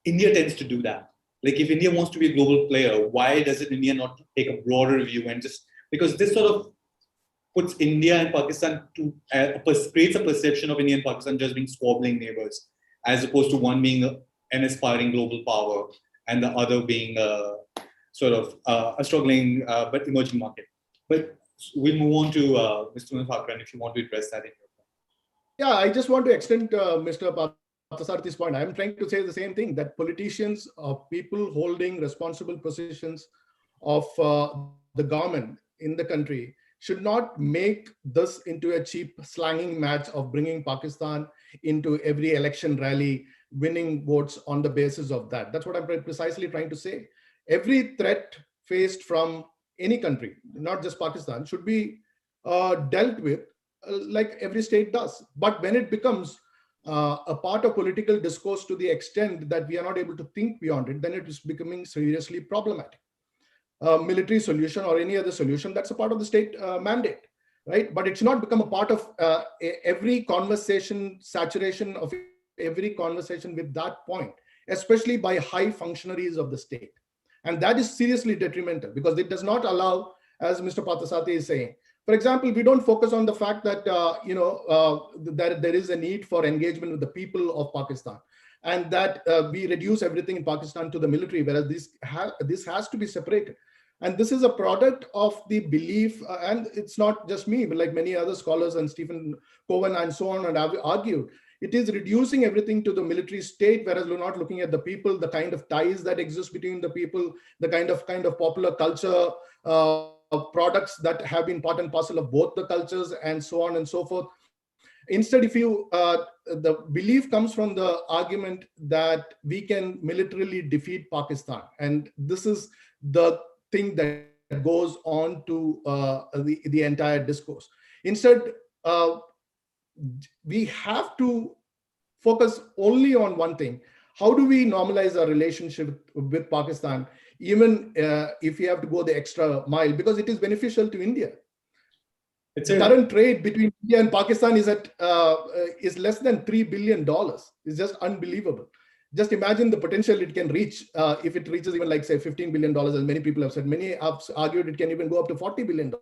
A: India tends to do that. Like if India wants to be a global player, why doesn't India not take a broader view and just, because this sort of puts India and Pakistan to creates a perception of India and Pakistan just being squabbling neighbors, as opposed to one being an aspiring global power and the other being a struggling but emerging market. But we'll move on to Mr. Thakran if you want to address that in your point.
D: Yeah, I just want to extend Mr. Parathasarathy's point. I'm trying to say the same thing, that politicians or people holding responsible positions of the government in the country should not make this into a cheap slanging match of bringing Pakistan into every election rally, winning votes on the basis of that. That's what I'm precisely trying to say. Every threat faced from any country, not just Pakistan, should be dealt with like every state does. But when it becomes a part of political discourse to the extent that we are not able to think beyond it, then it is becoming seriously problematic. Military solution or any other solution, that's a part of the state mandate, right? But it's not become a part of every conversation, saturation of every conversation with that point, especially by high functionaries of the state. And that is seriously detrimental because it does not allow, as Mr. Parathasarathy is saying, for example, we don't focus on the fact that, that there is a need for engagement with the people of Pakistan, and that we reduce everything in Pakistan to the military, whereas this has to be separated. And this is a product of the belief, and it's not just me, but like many other scholars and Stephen Cohen and so on, and have argued, it is reducing everything to the military state, whereas we're not looking at the people, the kind of ties that exist between the people, the kind of popular culture products that have been part and parcel of both the cultures, and so on and so forth. Instead, if you the belief comes from the argument that we can militarily defeat Pakistan, and this is the thing that goes on to the entire discourse. Instead, we have to focus only on one thing. How do we normalize our relationship with Pakistan, even if we have to go the extra mile, because it is beneficial to India. The current trade between India and Pakistan is at is less than $3 billion. It's just unbelievable. Just imagine the potential it can reach if it reaches even like say $15 billion, as many people have said. Many have argued it can even go up to $40 billion.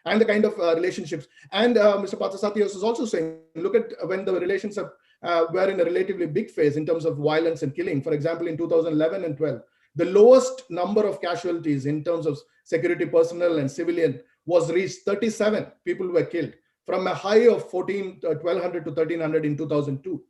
D: And the kind of relationships. And Mr. Parathasarathy is also saying, look at when the relations were in a relatively big phase in terms of violence and killing. For example, in 2011 and 12, the lowest number of casualties in terms of security personnel and civilian was reached 37 people were killed from a high of 1,200 to 1,300 in 2002.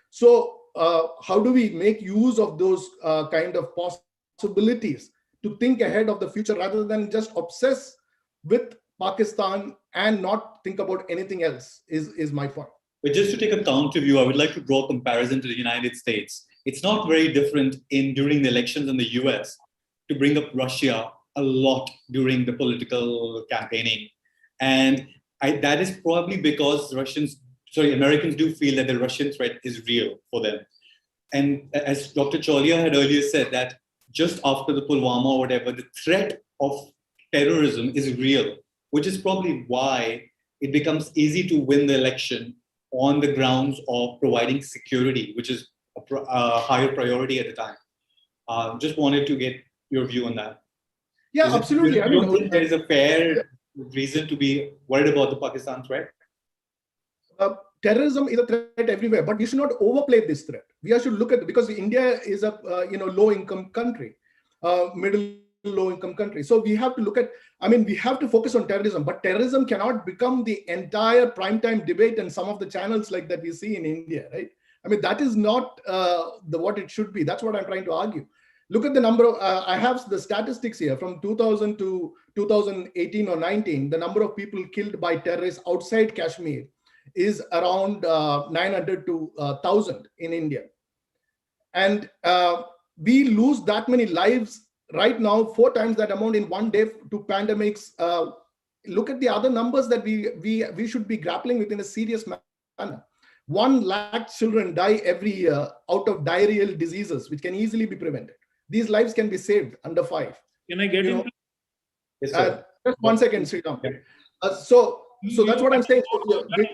D: So how do we make use of those kind of possibilities to think ahead of the future rather than just obsess with Pakistan and not think about anything else is my point.
A: But just to take a counter view, I would like to draw a comparison to the United States. It's not very different during the elections in the US to bring up Russia a lot during the political campaigning. And that is probably because Americans do feel that the Russian threat is real for them. And as Dr. Cholia had earlier said, that just after the Pulwama or whatever, the threat of terrorism is real, which is probably why it becomes easy to win the election on the grounds of providing security, which is a higher priority at the time. Just wanted to get your view on that.
D: Yeah, absolutely.
A: I don't think there is a fair reason to be worried about the Pakistan threat.
D: Terrorism is a threat everywhere, but we should not overplay this threat. We should look at, because India is a low-income country, low-income country. So we have to look at, we have to focus on terrorism, but terrorism cannot become the entire primetime debate and some of the channels like that we see in India, right? That is not what it should be. That's what I'm trying to argue. Look at the number of, I have the statistics here from 2000 to 2018 or 19, the number of people killed by terrorists outside Kashmir is around 900 to 1,000 in India. And we lose that many lives right now, 4 times that amount in one day to pandemics. Look at the other numbers that we should be grappling with in a serious manner. 1 lakh children die every year out of diarrheal diseases, which can easily be prevented. These lives can be saved under 5.
B: Can I get into?
A: Yes, sir.
D: Just 1 second, Sriram. So that's what I'm saying.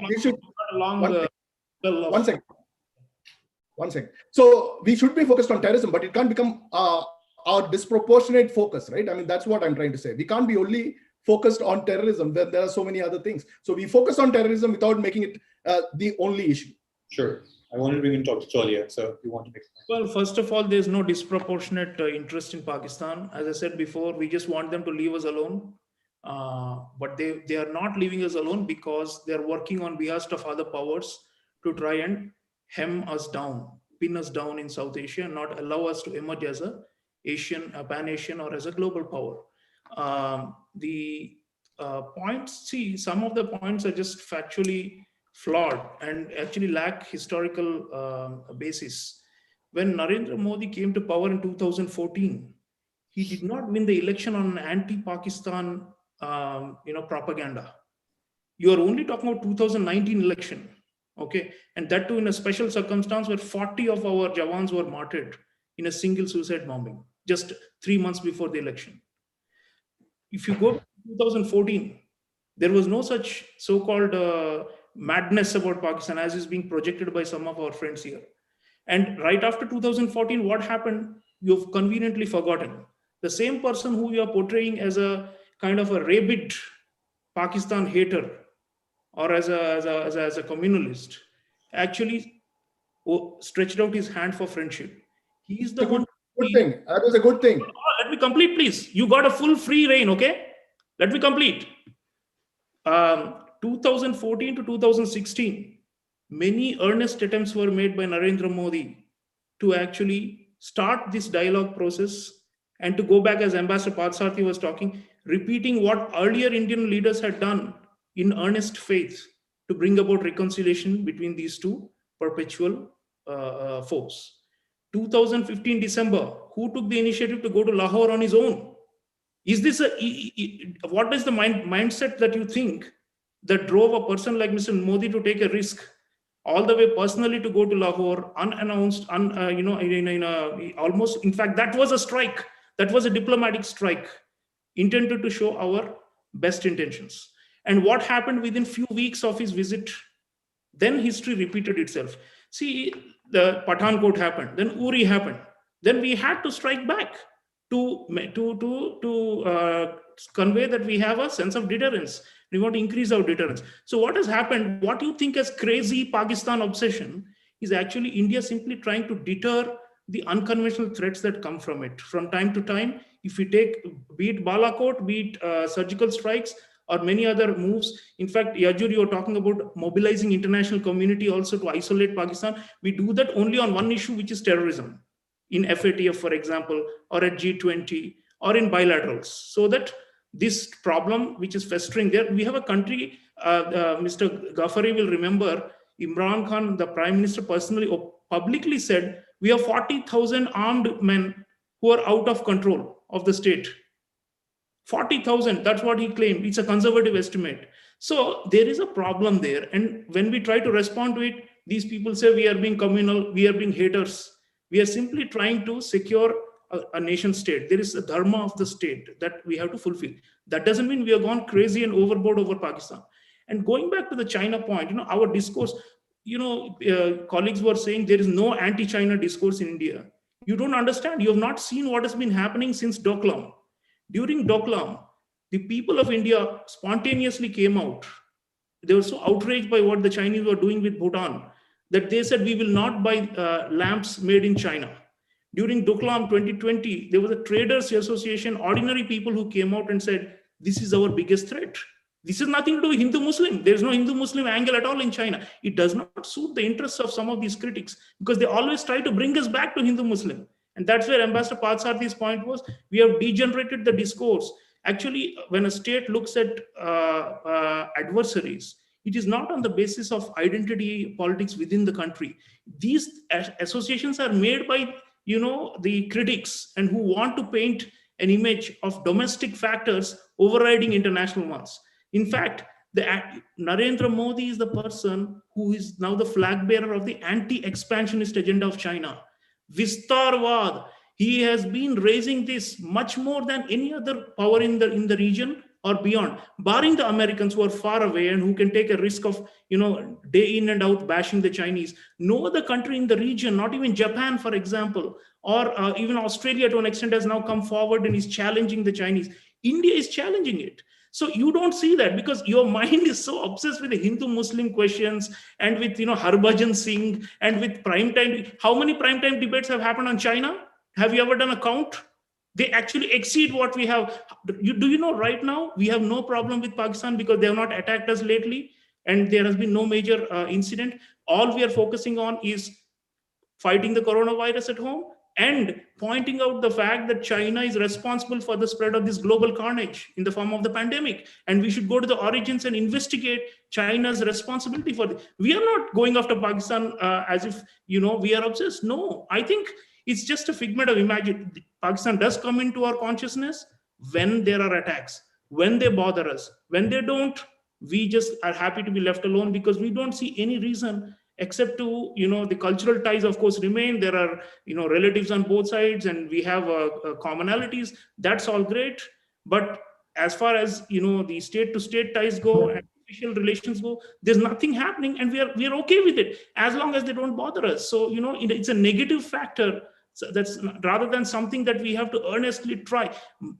D: We should. One second. So we should be focused on terrorism, but it can't become our disproportionate focus, right? That's what I'm trying to say. We can't be only focused on terrorism. There are so many other things. So we focus on terrorism without making it the only issue.
A: Sure. I want to bring in Dr. Cholia, so you want to make.
B: Well, first of all, there's no disproportionate interest in Pakistan. As I said before, we just want them to leave us alone. But they are not leaving us alone because they're working on behalf of other powers to try and hem us down, pin us down in South Asia, and not allow us to emerge as a Pan-Asian, or as a global power. The points, some of the points are just factually flawed and actually lack historical basis. When Narendra Modi came to power in 2014, he did not win the election on anti-Pakistan propaganda. You are only talking about 2019 election, okay? And that too in a special circumstance where 40 of our Jawans were martyred in a single suicide bombing just 3 months before the election. If you go to 2014, there was no such so-called madness about Pakistan as is being projected by some of our friends here. And right after 2014, what happened? You've conveniently forgotten. The same person who you are portraying as a kind of a rabid Pakistan hater or as a communalist actually stretched out his hand for friendship. He is the one.
D: Good thing. That was a good thing.
B: Let me complete, please. You got a full free reign, okay? Let me complete. 2014 to 2016, many earnest attempts were made by Narendra Modi to actually start this dialogue process and to go back, as Ambassador Parathasarathy was talking, repeating what earlier Indian leaders had done in earnest faith to bring about reconciliation between these two perpetual foes. 2015 December, who took the initiative to go to Lahore on his own? Is this what is the mindset that you think that drove a person like Mr. Modi to take a risk all the way personally to go to Lahore unannounced, almost, in fact, that was a strike. That was a diplomatic strike intended to show our best intentions. And what happened within few weeks of his visit? Then history repeated itself. See, the Pathankot happened, then Uri happened. Then we had to strike back to convey that we have a sense of deterrence. We want to increase our deterrence. So what has happened, what you think as crazy Pakistan obsession is actually India simply trying to deter the unconventional threats that come from it. From time to time, if we take, be it Balakot, be it surgical strikes, or many other moves. In fact, Yajur, you're talking about mobilizing international community also to isolate Pakistan. We do that only on one issue, which is terrorism, in FATF, for example, or at G20, or in bilaterals, so that this problem, which is festering there, we have a country, Mr. Ghaffari will remember, Imran Khan, the Prime Minister, personally, publicly said, we have 40,000 armed men who are out of control of the state. 40,000, that's what he claimed. It's a conservative estimate. So there is a problem there. And when we try to respond to it, these people say we are being communal, we are being haters. We are simply trying to secure a nation state. There is a dharma of the state that we have to fulfill. That doesn't mean we have gone crazy and overboard over Pakistan. And going back to the China point, our discourse, colleagues were saying there is no anti-China discourse in India. You don't understand. You have not seen what has been happening since Doklam. During Doklam, the people of India spontaneously came out. They were so outraged by what the Chinese were doing with Bhutan that they said, we will not buy lamps made in China. During Doklam 2020, there was a traders association, ordinary people who came out and said, this is our biggest threat. This has nothing to do with Hindu-Muslim. There is no Hindu-Muslim angle at all in China. It does not suit the interests of some of these critics because they always try to bring us back to Hindu-Muslim. And that's where Ambassador Parathasarathy's point was, we have degenerated the discourse. Actually, when a state looks at adversaries, it is not on the basis of identity politics within the country. These associations are made by, the critics and who want to paint an image of domestic factors overriding international ones. In fact, Narendra Modi is the person who is now the flag bearer of the anti-expansionist agenda of China. Vistarvad, he has been raising this much more than any other power in the region or beyond, barring the Americans who are far away and who can take a risk of, day in and out bashing the Chinese. No other country in the region, not even Japan, for example, or even Australia to an extent has now come forward and is challenging the Chinese. India is challenging it. So you don't see that because your mind is so obsessed with the Hindu-Muslim questions and with, Harbhajan Singh and with primetime. How many primetime debates have happened on China? Have you ever done a count? They actually exceed what we have. Do you know right now, we have no problem with Pakistan because they have not attacked us lately and there has been no major incident. All we are focusing on is fighting the coronavirus at home and pointing out the fact that China is responsible for the spread of this global carnage in the form of the pandemic. And we should go to the origins and investigate China's responsibility for this. We are not going after Pakistan as if, we are obsessed. No, I think it's just a figment of imagination. Pakistan does come into our consciousness when there are attacks, when they bother us. When they don't, we just are happy to be left alone because we don't see any reason except to, the cultural ties of course remain. There are, relatives on both sides, and we have commonalities. That's all great. But as far as, the state to state ties go and official relations go, there's nothing happening, and we are okay with it as long as they don't bother us. So, it's a negative factor. So that's rather than something that we have to earnestly try.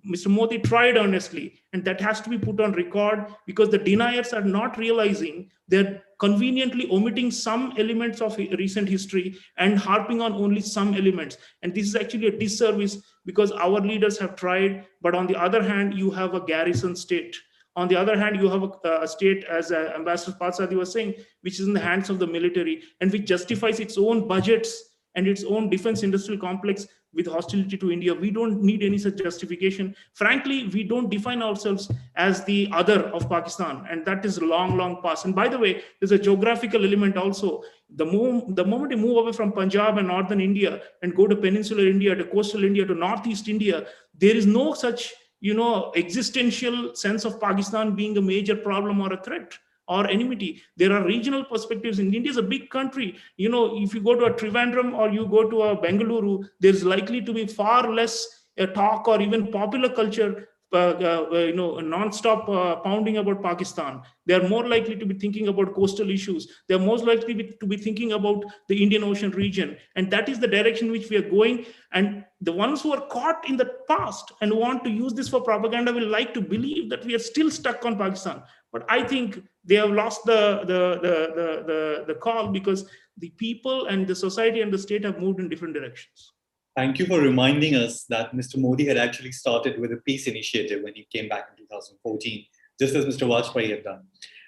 B: Mr. Modi tried earnestly, and that has to be put on record, because the deniers are not realizing they're conveniently omitting some elements of recent history and harping on only some elements. And this is actually a disservice, because our leaders have tried. But on the other hand, you have a garrison state. On the other hand, you have a state, as Ambassador Parathasarathy was saying, which is in the hands of the military, and which justifies its own budgets and its own defense industrial complex with hostility to India. We don't need any such justification. Frankly, we don't define ourselves as the other of Pakistan, and that is long, long past. And by the way, there's a geographical element also. The moment you move away from Punjab and northern India and go to peninsular India, to coastal India, to northeast India, there is no such, existential sense of Pakistan being a major problem or a threat or enmity. There are regional perspectives. In India is a big country. If you go to a Trivandrum or you go to a Bengaluru, there's likely to be far less talk or even popular culture, non-stop pounding about Pakistan. They're more likely to be thinking about coastal issues. They're most likely to be thinking about the Indian Ocean region. And that is the direction which we are going. And the ones who are caught in the past and want to use this for propaganda will like to believe that we are still stuck on Pakistan. But I think they have lost the call, because the people and the society and the state have moved in different directions.
A: Thank you for reminding us that Mr. Modi had actually started with a peace initiative when he came back in 2014, just as Mr. Vajpayee had done.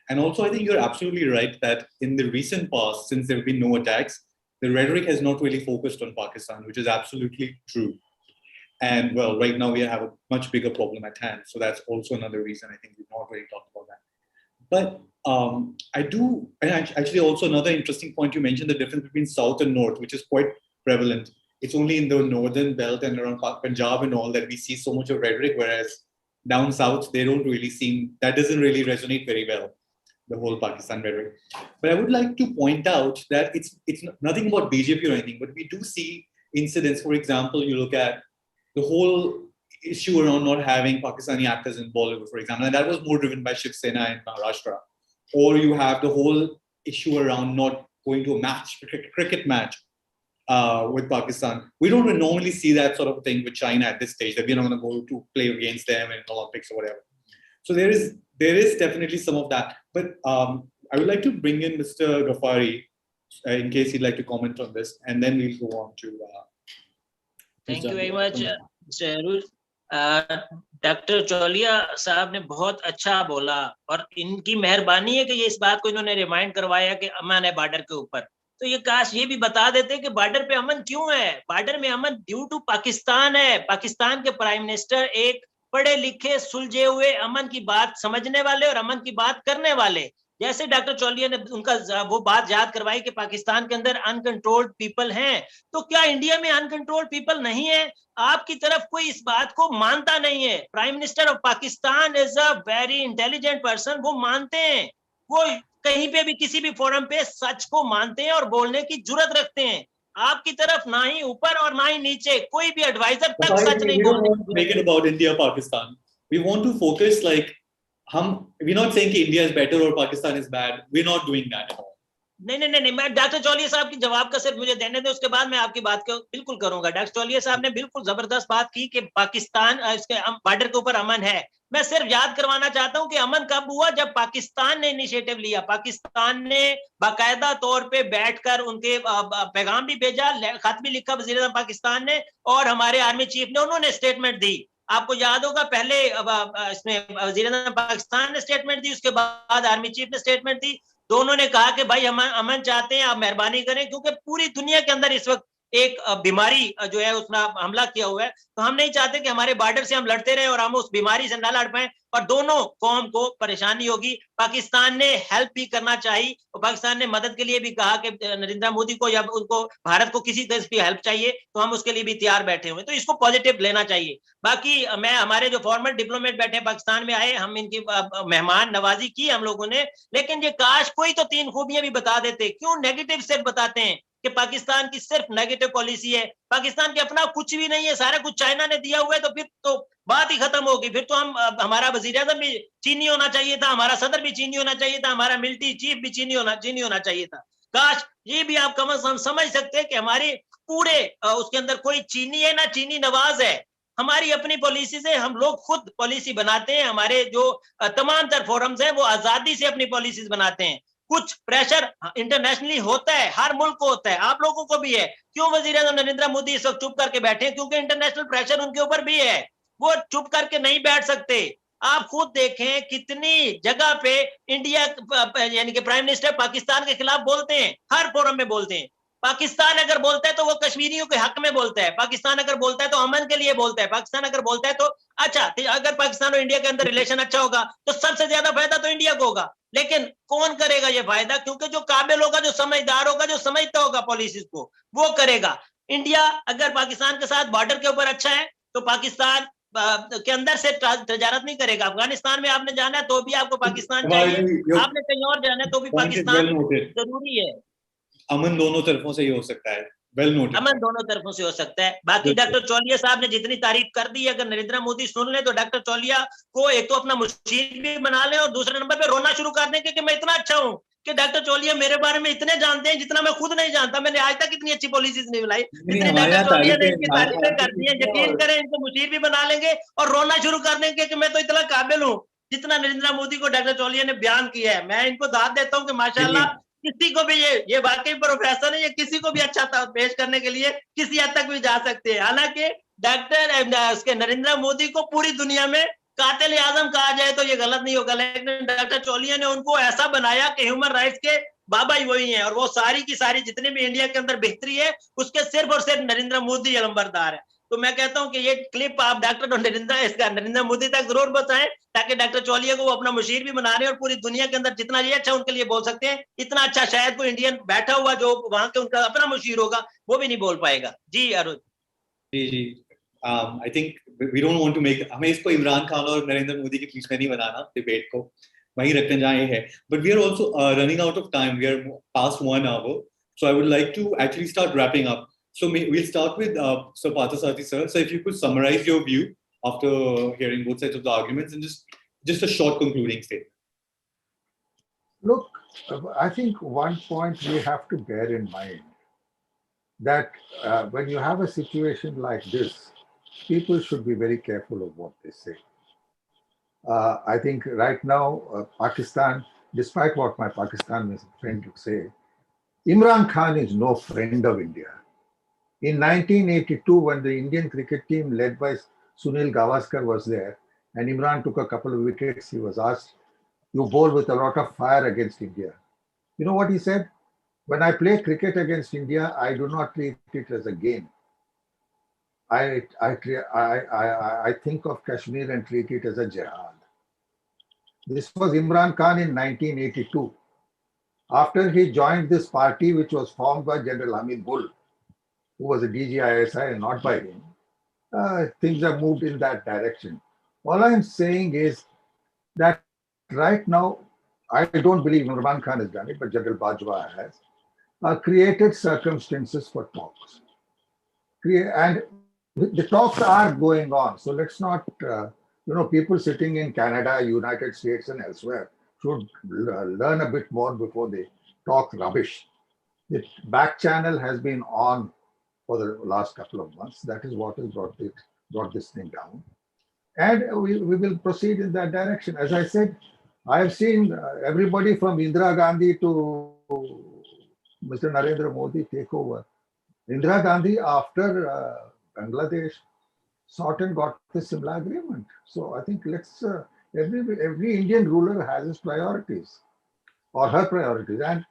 A: And also, I think you're absolutely right that in the recent past, since there have been no attacks, the rhetoric has not really focused on Pakistan, which is absolutely true. And well, right now we have a much bigger problem at hand. So that's also another reason I think we've not really talked about that. But and actually also another interesting point you mentioned, the difference between South and North, which is quite prevalent. It's only in the northern belt and around Punjab and all that we see so much of rhetoric, whereas down south, they don't really that doesn't really resonate very well, the whole Pakistan rhetoric. But I would like to point out that it's nothing about BJP or anything, but we do see incidents. For example, you look at the whole issue around not having Pakistani actors in Bollywood, for example, and that was more driven by Shiv Sena in Maharashtra. Or you have the whole issue around not going to a cricket match with Pakistan. We don't normally see that sort of thing with China at this stage, that we're not going to go to play against them in the Olympics or whatever. So there is definitely some of that. But I would like to bring in Mr. Ghaffari in case he'd like to comment on this, and then we'll go on to.
E: Thank you very much, Mr. Arul. Doctor Chauliya साहब ने बहुत अच्छा बोला, और इनकी मेहरबानी है कि ये इस बात को इन्होंने रिमाइंड करवाया कि अमन है बॉर्डर के ऊपर. तो ये काश ये भी बता देते कि बॉर्डर पे अमन क्यों है. बॉर्डर में अमन ड्यू टू पाकिस्तान है. पाकिस्तान के प्राइम मिनिस्टर एक पढ़े लिखे सुलझे हुए अमन की बात समझने वाले और अमन की बात करने वाले, जैसे डॉक्टर चौलिया ने उनका वो बात याद करवाई कि पाकिस्तान के अंदर अनकंट्रोल्ड पीपल हैं. तो क्या इंडिया में अनकंट्रोल्ड पीपल नहीं है? आपकी तरफ कोई इस बात को मानता नहीं है. Prime minister of Pakistan is a very intelligent person. वो मानते हैं, वो कहीं पे भी किसी भी फोरम पे सच को मानते हैं और बोलने की जुर्रत रखते हैं. आपकी तरफ ना ही ऊपर और ना ही नीचे कोई भी एडवाइजर तक सच नहीं बोलते.
A: Make it about India, Pakistan. We want to focus like we're not saying कि India is better or Pakistan is bad. We're not doing that at all.
E: नहीं, मैं डॉक्टर चौलिया साहब की जवाब का सिर्फ मुझे देने दें, उसके बाद मैं आपकी बात को बिल्कुल करूंगा. डॉक्टर चौलिया साहब ने बिल्कुल जबरदस्त बात की कि पाकिस्तान इसके बॉर्डर के ऊपर अमन है. मैं सिर्फ याद करवाना चाहता हूं कि अमन कब हुआ, जब पाकिस्तान ने इनिशिएटिव लिया. पाकिस्तान ने बाकायदा तौर पे बैठकर उनके पैगाम भी भेजा, खत भी लिखा वजीर आज़म पाकिस्तान ने, और हमारे आर्मी चीफ ने उन्होंने स्टेटमेंट दी. आपको याद होगा पहले इसमें वजीर आज़म पाकिस्तान ने स्टेटमेंट दी, उसके बाद आर्मी चीफ ने स्टेटमेंट दी. दोनों ने कहा कि भाई हम अमन चाहते हैं, आप मेहरबानी करें, क्योंकि पूरी दुनिया के अंदर इस वक्त एक बीमारी जो है उसने हमला किया हुआ है, तो हम नहीं चाहते कि हमारे बॉर्डर से हम लड़ते रहे और हम उस बीमारी से ना लड़ पाए और दोनों कौम को परेशानी होगी। पाकिस्तान ने हेल्प भी करना चाहिए और पाकिस्तान ने मदद के लिए भी कहा कि नरेंद्र मोदी को या उनको भारत को किसी तरह की हेल्प चाहिए तो हम उसके लिए भी तैयार बैठे हुए, तो इसको पॉजिटिव लेना चाहिए। बाकी मैं हमारे जो फॉर्मर डिप्लोमेट बैठे पाकिस्तान में आए, हम इनकी मेहमान नवाजी की हम लोगों ने, लेकिन ये काश कोई तो 3 खूबियां भी बता देते। क्यों नेगेटिव सिर्फ बताते हैं कि पाकिस्तान की सिर्फ नेगेटिव पॉलिसी है, पाकिस्तान के अपना कुछ भी नहीं है, सारा कुछ चाइना ने दिया हुआ है, तो फिर तो बात ही खत्म होगी। फिर तो हम हमारा वजीर आजम भी चीनी होना चाहिए था, हमारा सदर भी चीनी होना चाहिए था, हमारा मिलिट्री चीफ भी चीनी होना चाहिए था। काश ये भी आप कम से कम समझ सकते हैं कि हमारी पूरे उसके अंदर कोई चीनी है ना चीनी नवाज है। हमारी अपनी पॉलिसी से हम लोग खुद पॉलिसी बनाते हैं, हमारे जो तमाम तर फोरम्स हैं वो आजादी से अपनी पॉलिसीज बनाते हैं। कुछ प्रेशर इंटरनेशनली होता है, हर मुल्क को होता है, आप लोगों को भी है। क्यों वजीर आज़म नरेंद्र मोदी इस वक्त चुप करके बैठे हैं? क्योंकि इंटरनेशनल प्रेशर उनके ऊपर भी है, वो चुप करके नहीं बैठ सकते। आप खुद देखें कितनी जगह पे इंडिया यानी कि प्राइम मिनिस्टर पाकिस्तान के खिलाफ बोलते हैं, हर फोरम में बोलते हैं। पाकिस्तान अगर बोलता है तो वो कश्मीरियों के हक में बोलता है, पाकिस्तान अगर बोलता है तो अमन के लिए बोलता है, पाकिस्तान अगर बोलता है तो अच्छा, अगर पाकिस्तान और इंडिया के अंदर रिलेशन अच्छा होगा तो सबसे ज्यादा फायदा तो इंडिया को होगा। लेकिन कौन करेगा ये फायदा? क्योंकि जो काबिल होगा, जो समझदार होगा, जो समझता होगा पॉलिसीज को, वो करेगा। इंडिया अगर पाकिस्तान के साथ बॉर्डर के ऊपर अच्छा है तो पाकिस्तान के अंदर से तजारत नहीं करेगा। अफगानिस्तान में आपने जाना है तो भी आपको पाकिस्तान चाहिए, आपने कहीं और जाना है तो भी पाकिस्तान जरूरी है।
A: अमन दोनों तरफों से ही हो सकता है, वेल नोटेड।
E: अमन दोनों तरफों से हो सकता है। बाकी डॉक्टर चौलिया साहब ने जितनी तारीफ कर दी, अगर नरेंद्र मोदी सुन ले तो डॉक्टर चौलिया को एक तो अपना मुशीर भी बना ले और दूसरे नंबर पे रोना शुरू कर दें कि मैं इतना अच्छा हूं कि डॉक्टर चौलिया मेरे बारे में इतने जानते हैं जितना मैं खुद नहीं जानता। मैंने आज तक इतनी अच्छी पॉलिसीज नहीं बनाई जितनी डॉक्टर चौलिया ने इनकी तारीफें कर दी है। यकीन करें इनको मुशीर भी बना लेंगे और रोना शुरू कर देंगे कि मैं तो इतना काबिल हूँ जितना नरेंद्र मोदी को डॉक्टर चौलिया ने बयान किया है। मैं इनको दाद देता हूँ कि माशाल्लाह किसी को भी ये वाकई प्रोफेसर है, ये किसी को भी अच्छा पेश करने के लिए किसी हद तक भी जा सकते हैं। हालांकि डॉक्टर नरेंद्र मोदी को पूरी दुनिया में कातिल आजम कहा जाए तो ये गलत नहीं होगा, लेकिन डॉक्टर चौलिया ने उनको ऐसा बनाया कि ह्यूमन राइट्स के बाबा ही वही हैं और वो सारी की सारी जितने भी इंडिया के अंदर बेहतरी है उसके सिर्फ और सिर्फ नरेंद्र मोदी अलंबरदार है। तो मैं कहता हूं कि ये क्लिप आप डॉक्टर नरेंद्र मोदी तक जरूर बताएं ताकि डॉक्टर चौलिया को वो अपना मुशीर भी बना रहे और पूरी दुनिया के अंदर जितना ये अच्छा उनके लिए बोल सकते हैं, इतना अच्छा शायद कोई इंडियन बैठा हुआ जो वहां के उनका अपना मुशीर होगा वो भी नहीं बोल पाएगा। जी Arun
A: ji I think we don't want to make, हमें इसको इमरान खान और नरेंद्र मोदी के बीच में नहीं बनाना, डिबेट को वहीं रखने जाए है। But we are also running out of time, we are past 1 hour, so I would like to actually start wrapping up. So we'll start with Sir Parathasarathy sir. So if you could summarize your view after hearing both sides of the arguments and just a short concluding statement.
C: Look, I think one point we have to bear in mind that when you have a situation like this, people should be very careful of what they say. I think right now, Pakistan, despite what my Pakistan friend would say, Imran Khan is no friend of India. In 1982, when the Indian cricket team led by Sunil Gavaskar was there, and Imran took a couple of wickets, he was asked, "You bowl with a lot of fire against India." You know what he said? "When I play cricket against India, I do not treat it as a game. I think of Kashmir and treat it as a jihad." This was Imran Khan in 1982. After he joined this party, which was formed by General Hamid Bull, who was a DGISI and not by him, things have moved in that direction. All I'm saying is that right now, I don't believe Imran Khan has done it, but General Bajwa has created circumstances for talks. And the talks are going on. So let's not, people sitting in Canada, United States, and elsewhere should learn a bit more before they talk rubbish. The back channel has been on for the last couple of months. That is what has brought this thing down. And we will proceed in that direction. As I said, I have seen everybody from Indira Gandhi to Mr. Narendra Modi take over. Indira Gandhi, after Bangladesh, sought and got the Simla Agreement. So I think let's, every Indian ruler has his priorities or her priorities. And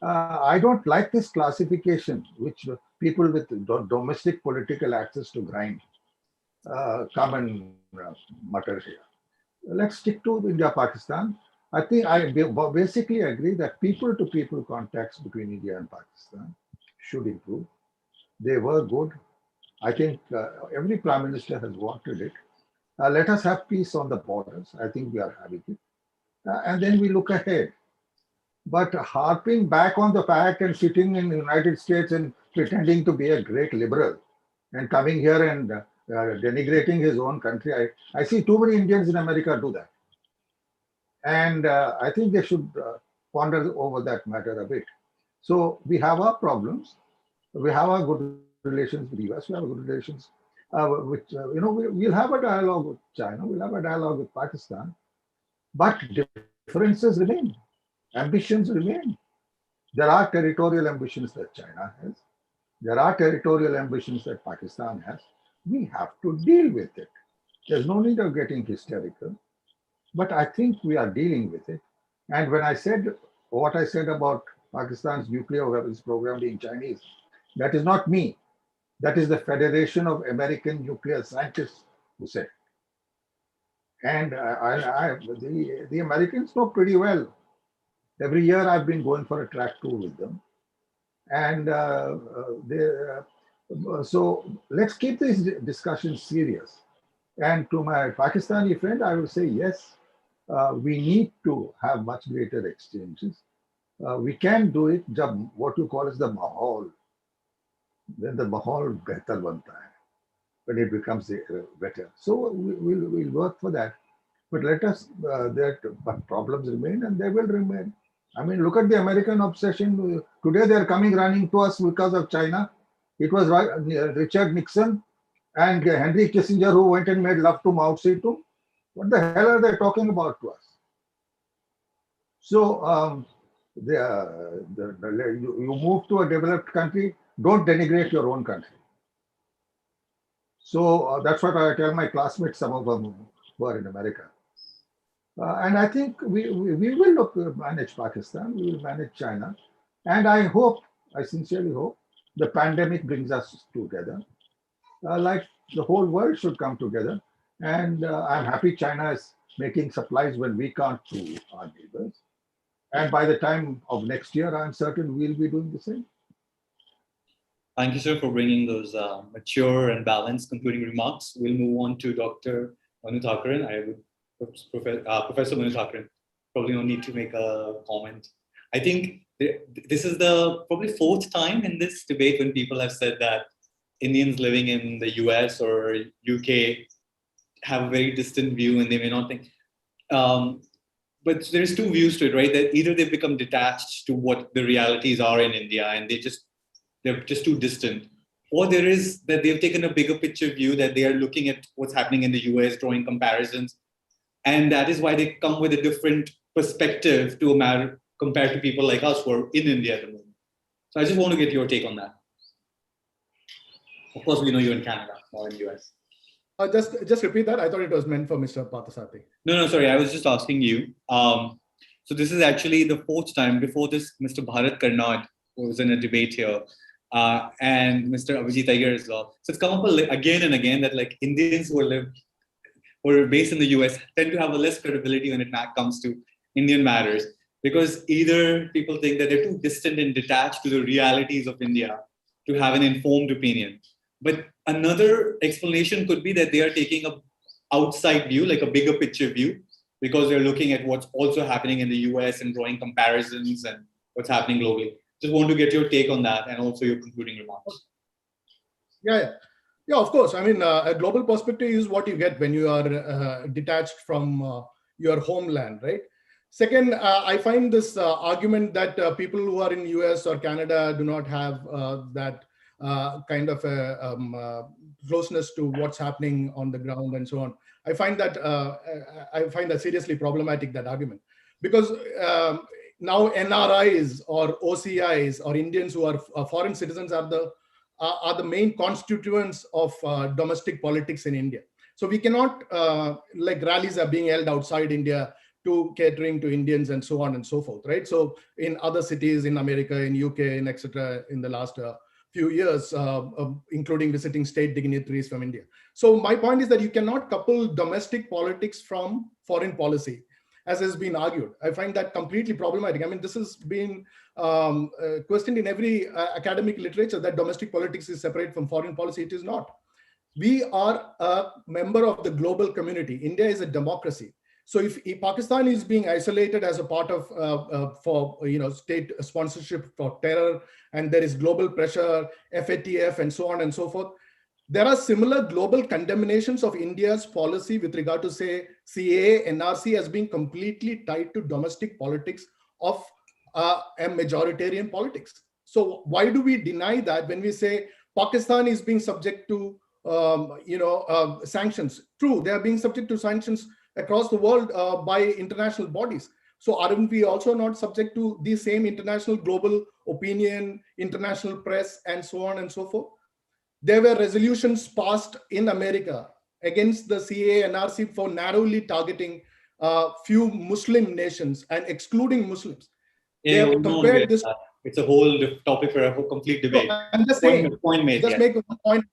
C: I don't like this classification, which people with domestic political access to grind come and mutter here. Let's stick to India-Pakistan. I think I basically agree that people-to-people contacts between India and Pakistan should improve. They were good. I think every prime minister has wanted it. Let us have peace on the borders. I think we are having it. And then we look ahead. But harping back on the fact and sitting in the United States and pretending to be a great liberal and coming here and denigrating his own country, I see too many Indians in America do that. And I think they should ponder over that matter a bit. So we have our problems. We have our good relations with the US. We have good relations we'll have a dialogue with China. We'll have a dialogue with Pakistan. But differences remain. Ambitions remain. There are territorial ambitions that China has. There are territorial ambitions that Pakistan has. We have to deal with it. There's no need of getting hysterical. But I think we are dealing with it. And when I said what I said about Pakistan's nuclear weapons program being Chinese, that is not me. That is the Federation of American Nuclear Scientists who said. And the Americans know pretty well. Every year I've been going for a track tour with them. And so let's keep this discussion serious. And to my Pakistani friend, I will say, yes, we need to have much greater exchanges. We can do it, what you call as the mahal. Then the mahal behtar banta hai, when it becomes better. So we'll work for that. But let us, but problems remain and they will remain. I mean, look at the American obsession. Today they're coming running to us because of China. It was Richard Nixon and Henry Kissinger who went and made love to Mao Zedong. What the hell are they talking about to us? So you move to a developed country, don't denigrate your own country. So that's what I tell my classmates, some of them who are in America. And I think we will manage Pakistan, we will manage China. And I sincerely hope, the pandemic brings us together. Like the whole world should come together. And I'm happy China is making supplies when we can't to our neighbors. And by the time of next year, I'm certain we'll be doing the same.
A: Thank you, sir, for bringing those mature and balanced concluding remarks. We'll move on to Dr. Manu Thakaran. I would, Professor Manu Thakaran, probably no need to make a comment. I think this is the probably fourth time in this debate when people have said that Indians living in the US or UK have a very distant view and they may not think. But there's two views to it, right? That either they've become detached to what the realities are in India and they're just too distant. Or there is that they've taken a bigger picture view that they are looking at what's happening in the US, drawing comparisons. And that is why they come with a different perspective to a matter compared to people like us who are in India at the moment. So I just want to get your take on that. Of course, we know you're in Canada or in the US.
D: Just repeat that. I thought it was meant for Mr. Parathasarathy.
A: No, sorry. I was just asking you. So this is actually the fourth time. Before this, Mr. Bharat Karnad was in a debate here. And Mr. Abhijit Iyer as well. So it's come up again and again that like Indians who are based in the US tend to have a less credibility when it comes to Indian matters, because either people think that they're too distant and detached to the realities of India to have an informed opinion. But another explanation could be that they are taking an outside view, like a bigger picture view, because they're looking at what's also happening in the US and drawing comparisons and what's happening globally. Just want to get your take on that and also your concluding remarks.
D: Yeah, of course. I mean, a global perspective is what you get when you are detached from your homeland, right? Second, I find this argument that people who are in US or Canada do not have that kind of a closeness to what's happening on the ground and so on. I find that seriously problematic, that argument, because now NRIs or OCIs or Indians who are foreign citizens are the main constituents of domestic politics in India. So we cannot, like rallies are being held outside India to catering to Indians and so on and so forth, right? So in other cities in America, in UK, in etc., in the last few years, including visiting state dignitaries from India. So my point is that you cannot couple domestic politics from foreign policy, as has been argued. I find that completely problematic. I mean, this has been questioned in every academic literature, that domestic politics is separate from foreign policy. It is not. We are a member of the global community. India is a democracy. So if Pakistan is being isolated as a part of for state sponsorship for terror, and there is global pressure, FATF, and so on and so forth, there are similar global condemnations of India's policy with regard to, say, CAA, NRC as being completely tied to domestic politics of a majoritarian politics. So why do we deny that when we say Pakistan is being subject to sanctions? True, they are being subject to sanctions across the world by international bodies. So aren't we also not subject to the same international global opinion, international press, and so on and so forth? There were resolutions passed in America against the CAA and NRC for narrowly targeting few Muslim nations and excluding Muslims. They have compared this.
A: It's a whole topic for a complete debate.
D: No, I'm just saying,
A: point made,
D: just make one point.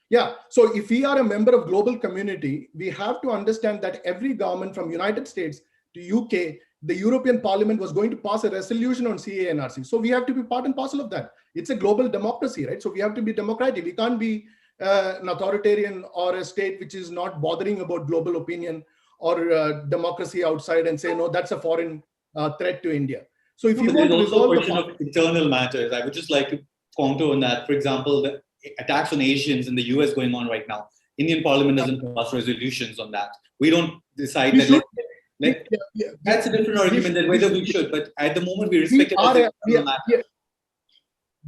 D: Yeah, so if we are a member of global community, we have to understand that every government from United States to UK, the European Parliament was going to pass a resolution on CAA and NRC. So we have to be part and parcel of that. It's a global democracy, right? So we have to be democratic. We can't be an authoritarian or a state which is not bothering about global opinion or democracy outside and say, no, that's a foreign threat to India. So if you want to resolve the
A: question of internal matters, I would just like to counter on that. For example, the attacks on Asians in the US going on right now. Indian Parliament doesn't pass resolutions on that. We don't decide that. That's a different argument than whether we should. But at the moment, we respect it.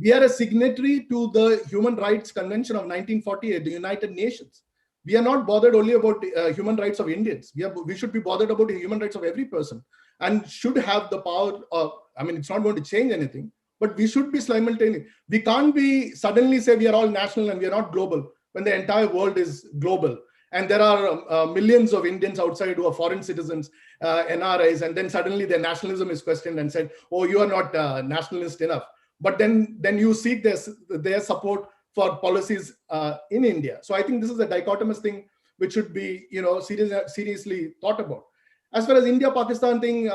D: We are a signatory to the Human Rights Convention of 1948, the United Nations. We are not bothered only about human rights of Indians. We should be bothered about the human rights of every person, and should have the power of, I mean, it's not going to change anything, but we should be simultaneous. We can't be suddenly say we are all national and we are not global when the entire world is global. And there are millions of Indians outside who are foreign citizens, NRIs, and then suddenly their nationalism is questioned and said, oh, you are not nationalist enough. But then you seek their support for policies in India. So I think this is a dichotomous thing which should be seriously thought about. As far as India-Pakistan thing,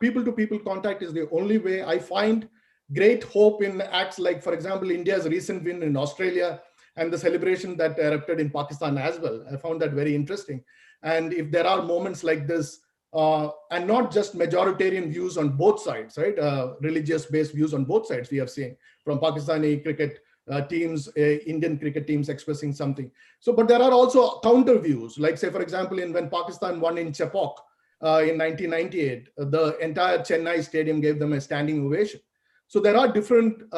D: people-to-people contact is the only way. I find great hope in acts like, for example, India's recent win in Australia and the celebration that erupted in Pakistan as well. I found that very interesting. And if there are moments like this, and not just majoritarian views on both sides, right? Religious-based views on both sides, we have seen from Pakistani cricket teams, Indian cricket teams expressing something. So, but there are also counter views, like say, for example, when Pakistan won in Chepauk in 1998, the entire Chennai stadium gave them a standing ovation. So there are different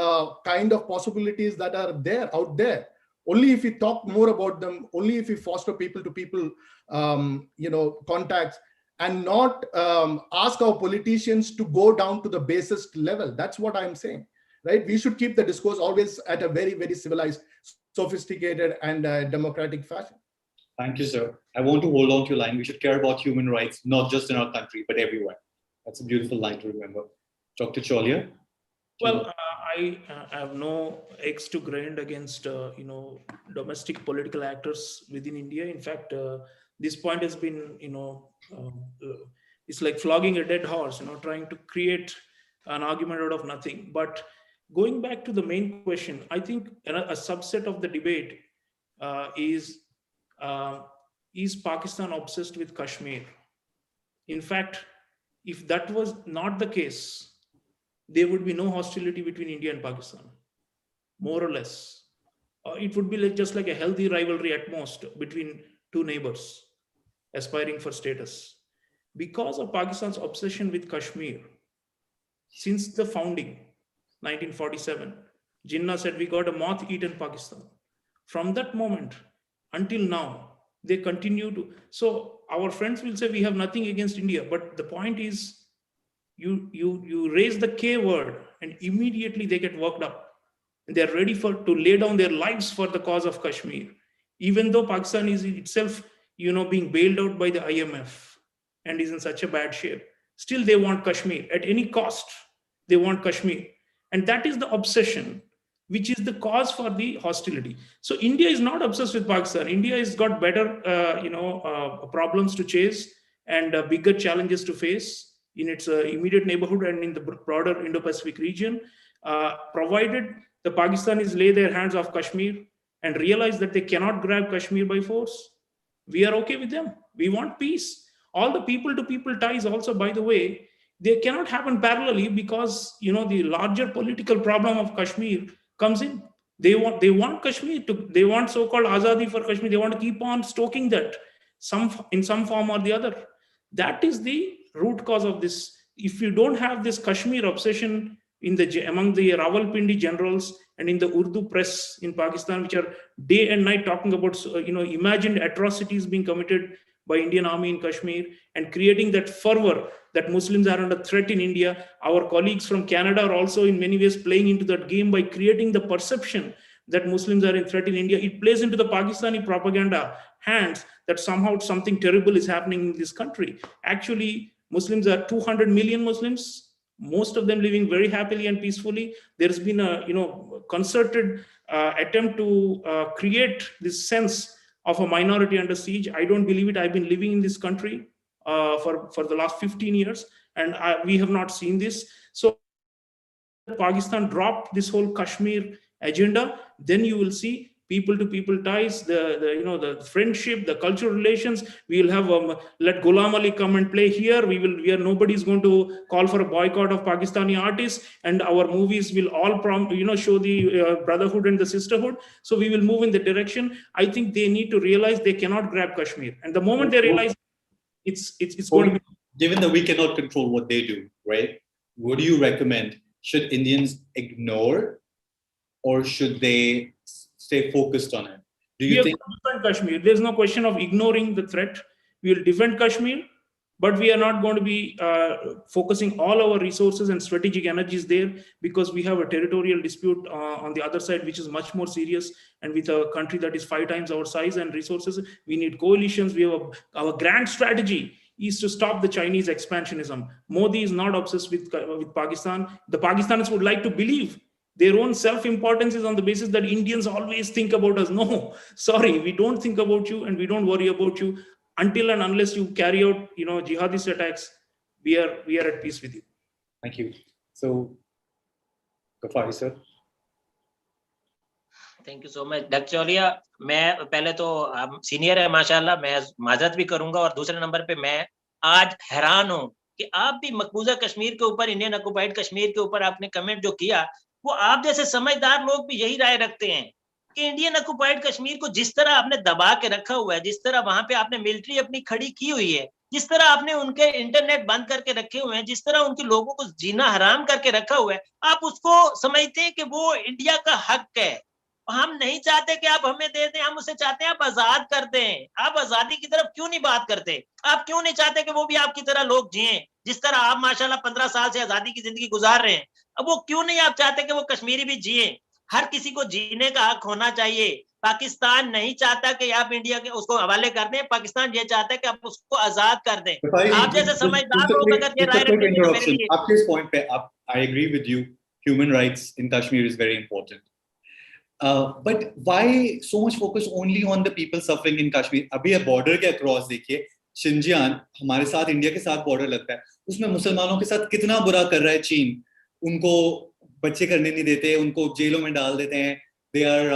D: kind of possibilities that are out there. Only if we talk more about them, only if we foster people-to-people, contacts, and not ask our politicians to go down to the basest level. That's what I'm saying, right? We should keep the discourse always at a very, very civilized, sophisticated, and democratic fashion.
A: Thank you, sir. I want to hold on to your line. We should care about human rights, not just in our country, but everywhere. That's a beautiful line to remember. Dr. Cholia?
B: Well, I have no eggs to grind against, domestic political actors within India. In fact, this point has been, it's like flogging a dead horse, trying to create an argument out of nothing. But going back to the main question, I think a subset of the debate is Pakistan obsessed with Kashmir? In fact, if that was not the case, there would be no hostility between India and Pakistan, more or less. It would be just like a healthy rivalry at most between two neighbors aspiring for status. Because of Pakistan's obsession with Kashmir, since the founding, 1947, Jinnah said, we got a moth-eaten Pakistan. From that moment until now, they continue to. So our friends will say we have nothing against India, but the point is, you raise the K word and immediately they get worked up. And they're ready to lay down their lives for the cause of Kashmir. Even though Pakistan is itself, being bailed out by the IMF and is in such a bad shape, still they want Kashmir. At any cost, they want Kashmir. And that is the obsession which is the cause for the hostility. So India is not obsessed with Pakistan. India has got better, problems to chase and bigger challenges to face in its immediate neighborhood and in the broader Indo-Pacific region, provided the Pakistanis lay their hands off Kashmir and realize that they cannot grab Kashmir by force. We are okay with them. We want peace. All the people-to-people ties also, by the way, they cannot happen parallelly because the larger political problem of Kashmir comes in. They want Kashmir they want so-called Azadi for Kashmir. They want to keep on stoking that in some form or the other. That is the root cause of this. If you don't have this Kashmir obsession among the Rawalpindi generals and in the Urdu press in Pakistan, which are day and night talking about imagined atrocities being committed by Indian army in Kashmir and creating that fervor that Muslims are under threat in India. Our colleagues from Canada are also in many ways playing into that game by creating the perception that Muslims are in threat in India. It plays into the Pakistani propaganda hands that somehow something terrible is happening in this country. Actually, Muslims are 200 million Muslims, most of them living very happily and peacefully. There's been a concerted attempt to create this sense of a minority under siege. I don't believe it. I've been living in this country for the last 15 years, and we have not seen this. So Pakistan dropped this whole Kashmir agenda, then you will see people-to-people ties, the friendship, the cultural relations. We will have let Ghulam Ali come and play here. Nobody's going to call for a boycott of Pakistani artists, and our movies will all show the brotherhood and the sisterhood. So we will move in the direction. I think they need to realize they cannot grab Kashmir, and the moment they realize it's going to be.
A: Given that we cannot control what they do, right? What do you recommend? Should Indians ignore, or should they stay focused on it? Do you think
B: defend Kashmir? There's no question of ignoring the threat. We will defend Kashmir, but we are not going to be focusing all our resources and strategic energies there, because we have a territorial dispute on the other side, which is much more serious, and with a country that is 5 times our size and resources. We need coalitions. We have our grand strategy is to stop the Chinese expansionism. Modi is not obsessed with Pakistan. The Pakistanis would like to believe their own self-importance is on the basis that Indians always think about us. No, sorry, we don't think about you and we don't worry about you until and unless you carry out, jihadist attacks. We are at peace with you.
A: Thank you. So, Ghaffari sir.
E: Thank you so much doctor Chauliya. मैं पहले तो आप senior है माशाल्लाह, मैं माजरत भी करूंगा, और दूसरे नंबर पे मैं आज हैरान हूं कि आप भी मकबूजा कश्मीर के ऊपर, इंडियन ऑक्युपाइड कश्मीर के ऊपर आपने कमेंट जो किया, वो आप जैसे समझदार लोग भी यही राय रखते हैं कि इंडियन ऑक्युपाइड कश्मीर को जिस तरह आपने दबा के रखा हुआ है, जिस तरह वहां पे आपने मिलिट्री अपनी खड़ी की हुई है, जिस तरह आपने उनके इंटरनेट बंद करके रखे हुए हैं, जिस तरह उनके लोगों को जीना हराम करके रखा हुआ है, आप उसको समझते हैं कि वो इंडिया का हक है। हम नहीं चाहते कि आप हमें दे दें, हम उसे चाहते हैं आप आजाद कर दें। आप आजादी की तरफ क्यों नहीं बात करते? आप क्यों नहीं चाहते कि वो भी आपकी तरह लोग जिएं, जिस तरह आप माशाल्लाह 15 साल से आजादी की जिंदगी गुजार रहे हैं? अब वो क्यों नहीं आप चाहते कि वो कश्मीरी भी जिए? हर किसी को जीने का हक होना चाहिए। पाकिस्तान नहीं चाहता कि आप इंडिया के उसको हवाले कर दें, पाकिस्तान ये चाहता है कि आप उसको आजाद कर दें। आप जैसे समझदार लोग अगर ये राय रखेंगे तो मेरे लिए
A: आपके इस पॉइंट पे I agree with you. Human rights in Kashmir is very important. But why so much focus only on the people suffering in Kashmir? अभी ये border के across देखिए, शिंजियान हमारे साथ इंडिया के साथ border लगता है, उसमें मुसलमानों के साथ कितना बुरा कर रहा है चीन। उनको बच्चे करने नहीं देते, उनको जेलों में डाल देते हैं, they are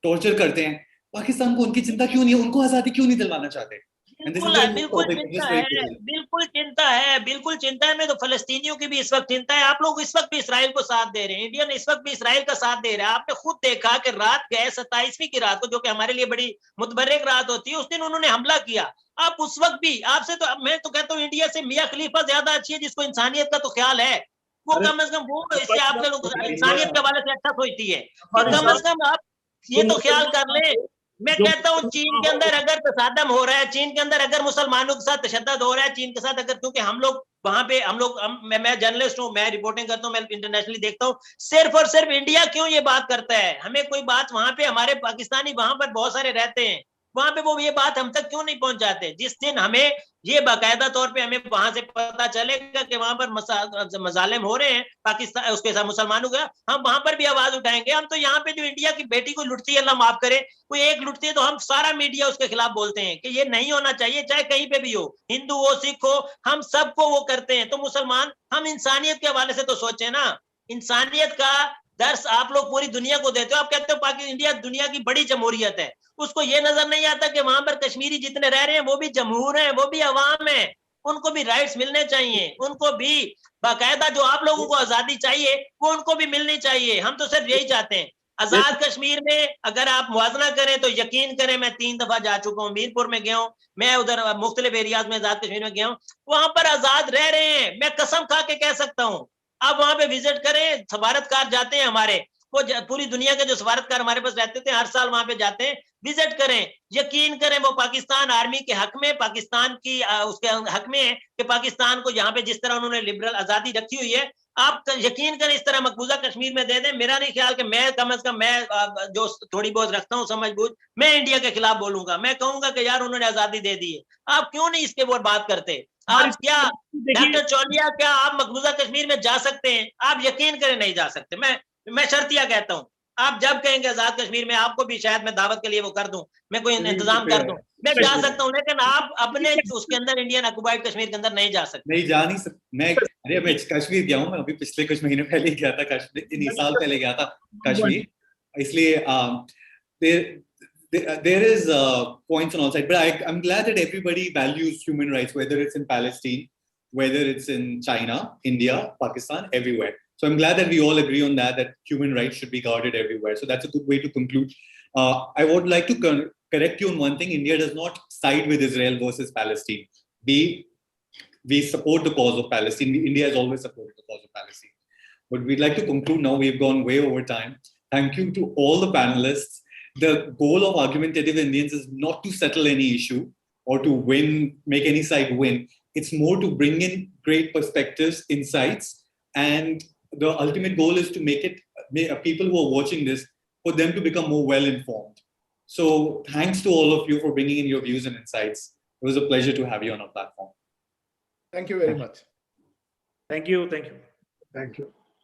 A: torture करते हैं। पाकिस्तान को उनकी चिंता क्यों नहीं है? उनको आजादी क्यों नहीं दिलवाना चाहते?
E: बिल्कुल चिंता है। मैं तो फलस्तीनियों की भी इस वक्त चिंता है। आप लोग इस वक्त भी इसराइल को साथ दे रहे हैं, इंडियन इस वक्त भी इसराइल का साथ दे रहे हैं। आपने खुद देखा कि रात गए 27वीं की रात को, जो कि हमारे लिए बड़ी मुतबर्रिक रात होती है, उस दिन उन्होंने हमला किया। आप उस वक्त भी, आपसे तो मैं तो कहता हूँ इंडिया से मियां खलीफा ज्यादा अच्छी है, जिसको इंसानियत का तो ख्याल है। वो कम से कम वो इससे आप लोग इंसानियत के हवाले से अच्छा सोचती है। कम से कम आप ये तो ख्याल कर ले। मैं कहता हूँ चीन के अंदर अगर तसादम हो रहा है, चीन के अंदर अगर मुसलमानों के साथ तशद्दुद हो रहा है, चीन के साथ अगर, क्योंकि हम लोग वहां पे मैं जर्नलिस्ट हूँ, मैं रिपोर्टिंग करता हूँ, मैं इंटरनेशनली देखता हूँ, सिर्फ और सिर्फ इंडिया क्यों ये बात करता है? हमें कोई बात वहां पे, हमारे पाकिस्तानी वहां पर बहुत सारे रहते हैं, वहां पे वो ये बात हम तक क्यों नहीं पहुंचाते? जिस दिन हमें ये बाकायदा तौर पे हमें वहां से पता चलेगा कि वहां पर मजालिम हो रहे हैं पाकिस्तान उसके साथ मुसलमानों का, हम वहां पर भी आवाज उठाएंगे। हम तो यहाँ पे जो इंडिया की बेटी को लुटती है, अल्लाह माफ करे, कोई एक लुटती है तो हम सारा मीडिया उसके खिलाफ बोलते हैं कि ये नहीं होना चाहिए, चाहे कहीं पे भी हो, हिंदू हो सिख हो, हम सबको वो करते हैं। तो मुसलमान, हम इंसानियत के हवाले से तो सोचे ना, इंसानियत का दर्स आप लोग पूरी दुनिया को देते हो। आप कहते हो पाकिस्तान इंडिया दुनिया की बड़ी जमहूरियत है, उसको ये नजर नहीं आता कि वहां पर कश्मीरी जितने रह रहे हैं वो भी जमहूर हैं, वो भी अवाम है, उनको भी राइट्स मिलने चाहिए, उनको भी बाकायदा जो आप लोगों को आजादी चाहिए वो उनको भी मिलनी चाहिए। हम तो सिर्फ यही चाहते हैं। आजाद कश्मीर में अगर आप मुआवजा करें तो यकीन करें, मैं 3 दफा जा चुका हूँ, मीरपुर में गया हूँ, मैं उधर मुख्तलिफ एरियाज में आजाद कश्मीर में गया हूँ, वहां पर आजाद रह रहे हैं, मैं कसम खा के कह सकता हूँ। आप वहां पे विजिट करें, सफारतकार जाते हैं हमारे, वो पूरी दुनिया के जो सफारतकार हमारे पास रहते थे हर साल वहां पे जाते हैं, विजिट करें, यकीन करें वो पाकिस्तान आर्मी के हक में, पाकिस्तान की उसके हक में है कि पाकिस्तान को यहाँ पे जिस तरह उन्होंने लिबरल आजादी रखी हुई है, आप यकीन करें इस तरह मकबूजा कश्मीर में दे दें। मेरा नहीं ख्याल कि मैं कम से कम मैं जो थोड़ी बहुत रखता हूँ समझ बूझ, मैं इंडिया के खिलाफ बोलूंगा, मैं कहूंगा कि यार उन्होंने आजादी दे दी है, आप क्यों नहीं इसके ऊपर बात करते? आप क्या डॉक्टर चौलिया, क्या आप मकबूजा कश्मीर में जा सकते हैं? आप यकीन करें नहीं जा सकते। मैं शर्तिया कहता हूँ, आप जब कहेंगे आजाद कश्मीर में, आपको भी शायद मैं दावत के लिए वो कर दूं, मैं कोई इंतजाम कर दूं, मैं जा सकता हूँ, लेकिन आप अपने उसके अंदर इंडियन ऑक्युपाइड कश्मीर के अंदर नहीं जा सकते।
A: नहीं जा नहीं सकते। मैं कश्मीर गया हूँ, मैं अभी पिछले कुछ महीने पहले गया था कश्मीर, 3 साल पहले गया था कश्मीर, इसलिए there is points on all sides, but I'm glad that everybody values human rights, whether it's in Palestine, whether it's in China, India, Pakistan, everywhere. So I'm glad that we all agree on that human rights should be guarded everywhere. So that's a good way to conclude. I would like to correct you on one thing. India does not side with Israel versus Palestine. We support the cause of Palestine. India has always supported the cause of Palestine. But we'd like to conclude now. We've gone way over time. Thank you to all the panelists. The goal of Argumentative Indians is not to settle any issue or to win, make any side win. It's more to bring in great perspectives, insights, and the ultimate goal is to make people who are watching this, for them to become more well-informed. So thanks to all of you for bringing in your views and insights. It was a pleasure to have you on our platform.
D: Thank you very much.
B: Thank you. Thank you.
C: Thank you.